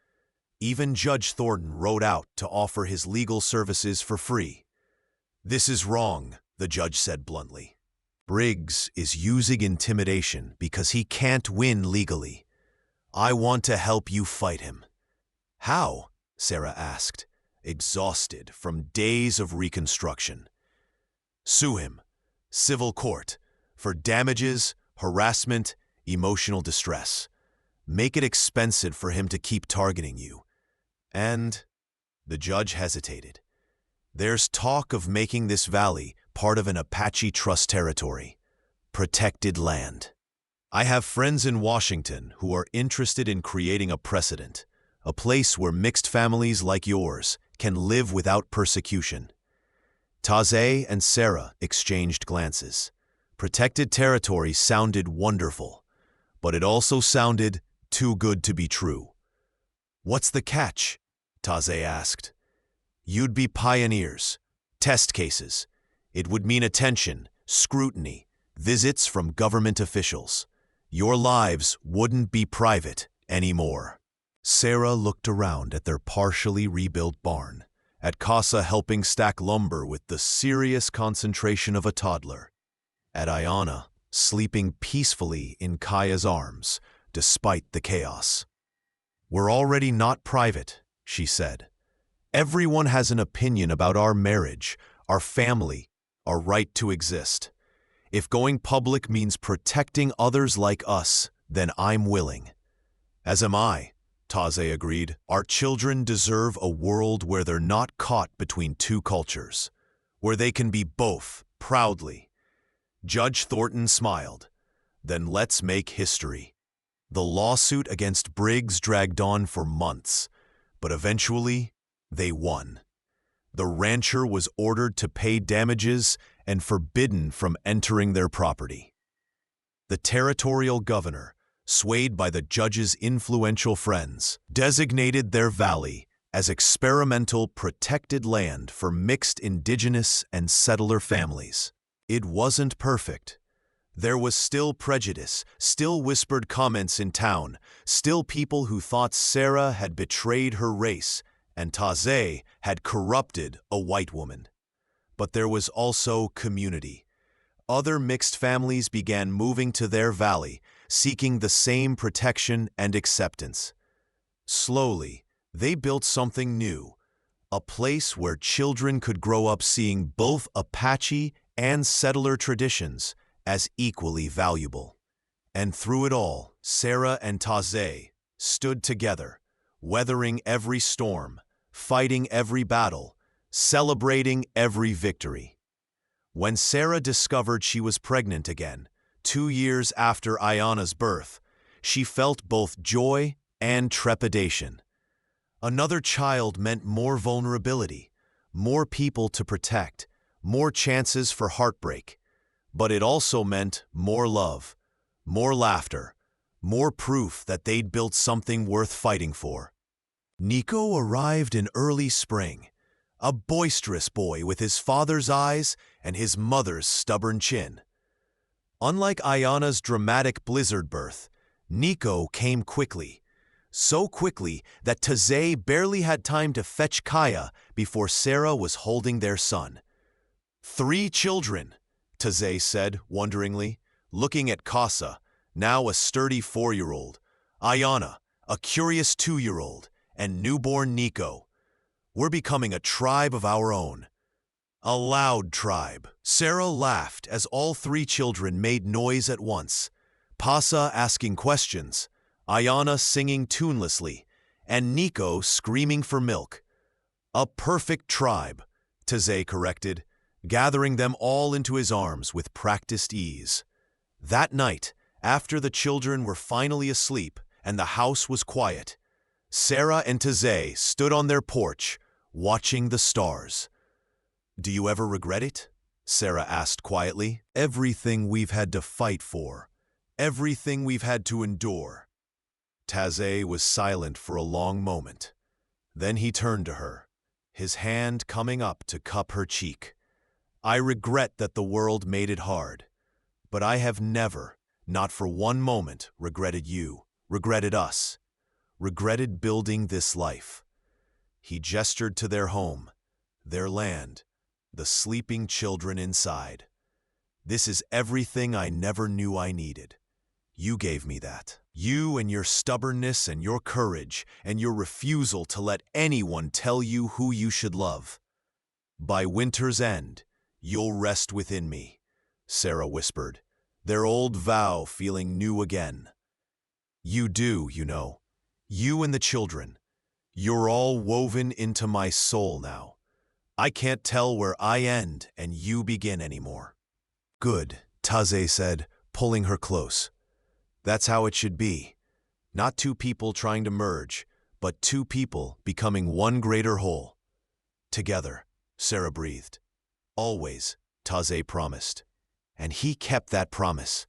A: Even Judge Thornton rode out to offer his legal services for free. "This is wrong," the judge said bluntly. "Briggs is using intimidation because he can't win legally. I want to help you fight him." "How?" Sarah asked, exhausted from days of reconstruction. "Sue him, civil court, for damages, harassment, emotional distress. Make it expensive for him to keep targeting you. And," the judge hesitated, "there's talk of making this valley part of an Apache Trust territory, protected land. I have friends in Washington who are interested in creating a precedent, a place where mixed families like yours can live without persecution." Taze and Sarah exchanged glances. Protected territory sounded wonderful, but it also sounded too good to be true. "What's the catch?" Taze asked. "You'd be pioneers, test cases. It would mean attention, scrutiny, visits from government officials. Your lives wouldn't be private anymore." Sarah looked around at their partially rebuilt barn, at Casa helping stack lumber with the serious concentration of a toddler, at Ayana sleeping peacefully in Kaya's arms, despite the chaos. "We're already not private," she said. "Everyone has an opinion about our marriage, our family, our right to exist. If going public means protecting others like us, then I'm willing." "As am I," Taze agreed. "Our children deserve a world where they're not caught between two cultures, where they can be both, proudly." Judge Thornton smiled. "Then let's make history." The lawsuit against Briggs dragged on for months, but eventually they won. The rancher was ordered to pay damages and forbidden from entering their property. The territorial governor, swayed by the judge's influential friends, designated their valley as experimental protected land for mixed indigenous and settler families. It wasn't perfect. There was still prejudice, still whispered comments in town, still people who thought Sarah had betrayed her race and Taze had corrupted a white woman. But there was also community. Other mixed families began moving to their valley, seeking the same protection and acceptance. Slowly, they built something new, a place where children could grow up seeing both Apache and settler traditions as equally valuable. And through it all, Sarah and Taze stood together, weathering every storm, fighting every battle, celebrating every victory. When Sarah discovered she was pregnant again, 2 years after Ayana's birth, she felt both joy and trepidation. Another child meant more vulnerability, more people to protect, more chances for heartbreak. But it also meant more love, more laughter, more proof that they'd built something worth fighting for. Nico arrived in early spring, a boisterous boy with his father's eyes and his mother's stubborn chin. Unlike Ayana's dramatic blizzard birth, Nico came quickly, so quickly that Taze barely had time to fetch Kaya before Sarah was holding their son. 3 children, Taze said wonderingly, looking at Casa, now a sturdy 4-year-old, Ayana, a curious 2-year-old, and newborn Nico. We're becoming a tribe of our own. A loud tribe. Sarah laughed as all 3 children made noise at once, Pasa asking questions, Ayana singing tunelessly, and Nico screaming for milk. A perfect tribe, Taze corrected, gathering them all into his arms with practiced ease. That night, after the children were finally asleep and the house was quiet, Sarah and Taze stood on their porch, watching the stars. "Do you ever regret it?" Sarah asked quietly. "Everything we've had to fight for, everything we've had to endure." Taze was silent for a long moment. Then he turned to her, his hand coming up to cup her cheek. "I regret that the world made it hard, but I have never, not for one moment, regretted you, regretted us, regretted building this life." He gestured to their home, their land, the sleeping children inside. "This is everything I never knew I needed. You gave me that. You and your stubbornness and your courage and your refusal to let anyone tell you who you should love. By winter's end, you'll rest within me," Sarah whispered, their old vow feeling new again. "You do, you know. You and the children. You're all woven into my soul now. I can't tell where I end and you begin anymore." "Good," Taze said, pulling her close. "That's how it should be. Not 2 people trying to merge, but 2 people becoming one greater whole." "Together," Sarah breathed. "Always," Taze promised. And he kept that promise.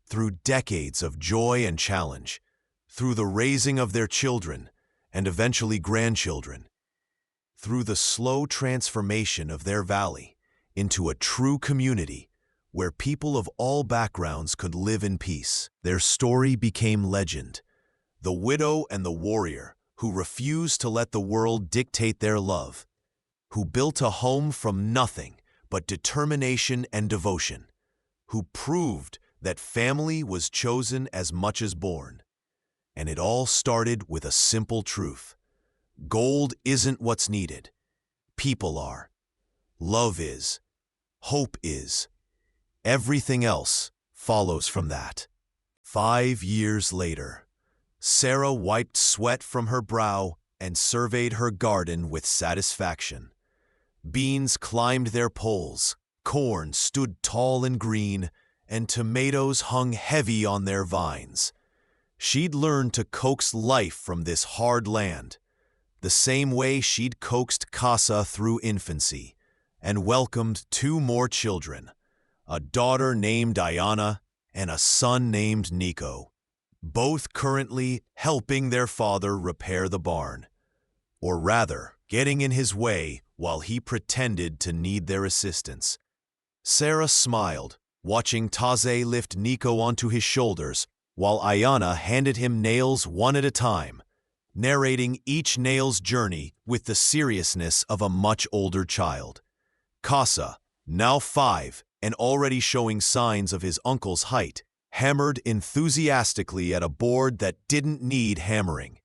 A: Through decades of joy and challenge, through the raising of their children, and eventually grandchildren, through the slow transformation of their valley into a true community where people of all backgrounds could live in peace. Their story became legend. The widow and the warrior who refused to let the world dictate their love, who built a home from nothing but determination and devotion, who proved that family was chosen as much as born. And it all started with a simple truth. Gold isn't what's needed. People are. Love is. Hope is. Everything else follows from that. 5 years later, Sarah wiped sweat from her brow and surveyed her garden with satisfaction. Beans climbed their poles, corn stood tall and green, and tomatoes hung heavy on their vines. She'd learned to coax life from this hard land, the same way she'd coaxed Casa through infancy, and welcomed 2 more children, a daughter named Ayana and a son named Nico, both currently helping their father repair the barn, or rather, getting in his way while he pretended to need their assistance. Sarah smiled, watching Taze lift Nico onto his shoulders, while Ayana handed him nails one at a time, narrating each nail's journey with the seriousness of a much older child. Casa, now 5 and already showing signs of his uncle's height, hammered enthusiastically at a board that didn't need hammering.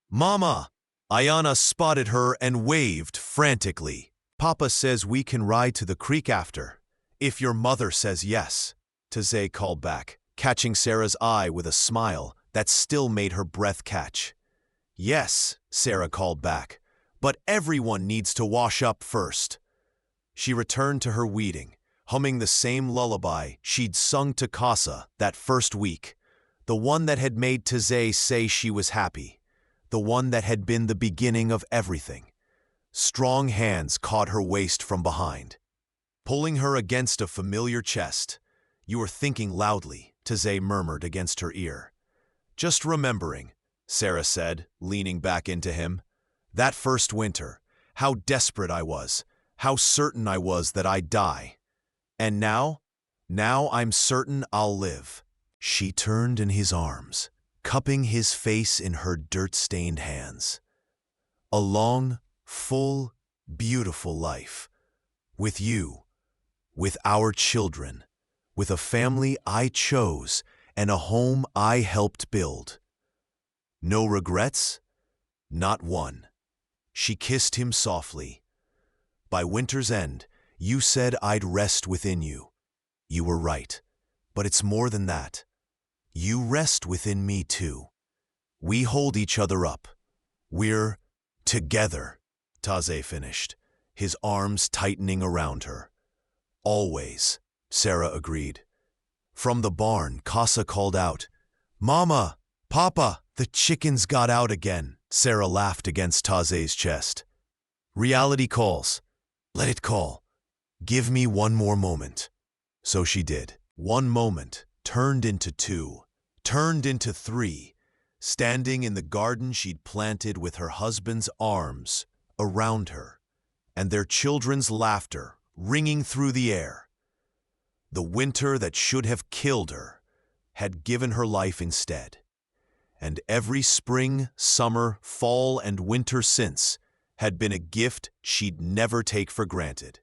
A: "Mama!" Ayana spotted her and waved frantically. "Papa says we can ride to the creek after, if your mother says yes," Taze called back, catching Sarah's eye with a smile that still made her breath catch. "Yes," Sarah called back, "but everyone needs to wash up first." She returned to her weeding, humming the same lullaby she'd sung to Casa that first week, the one that had made Taze say she was happy, the one that had been the beginning of everything. Strong hands caught her waist from behind, pulling her against a familiar chest. "You are thinking loudly," Taze murmured against her ear. "Just remembering," Sarah said, leaning back into him. "That first winter, how desperate I was, how certain I was that I'd die. And now I'm certain I'll live." She turned in his arms, cupping his face in her dirt-stained hands. "A long, full, beautiful life. With you, with our children, with a family I chose and a home I helped build. No regrets? Not one." She kissed him softly. "By winter's end, you said I'd rest within you. You were right, but it's more than that. You rest within me too. We hold each other up. We're together," Taze finished, his arms tightening around her. "Always," Sarah agreed. From the barn, Casa called out, "Mama! Papa! The chickens got out again." Sarah laughed against Taze's chest. "Reality calls. Let it call. Give me one more moment." So she did. One moment turned into 2, turned into 3, standing in the garden she'd planted with her husband's arms around her, and their children's laughter ringing through the air. The winter that should have killed her had given her life instead, and every spring, summer, fall, and winter since had been a gift she'd never take for granted.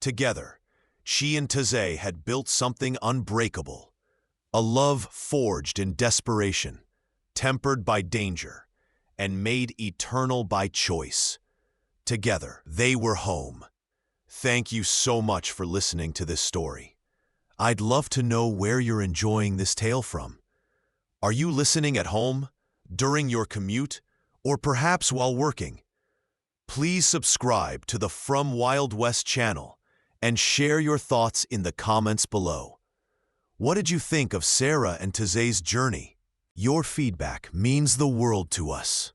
A: Together, she and Taze had built something unbreakable, a love forged in desperation, tempered by danger, and made eternal by choice. Together, they were home. Thank you so much for listening to this story. I'd love to know where you're enjoying this tale from. Are you listening at home, during your commute, or perhaps while working? Please subscribe to the From Wild West channel and share your thoughts in the comments below. What did you think of Sarah and Taze's journey? Your feedback means the world to us.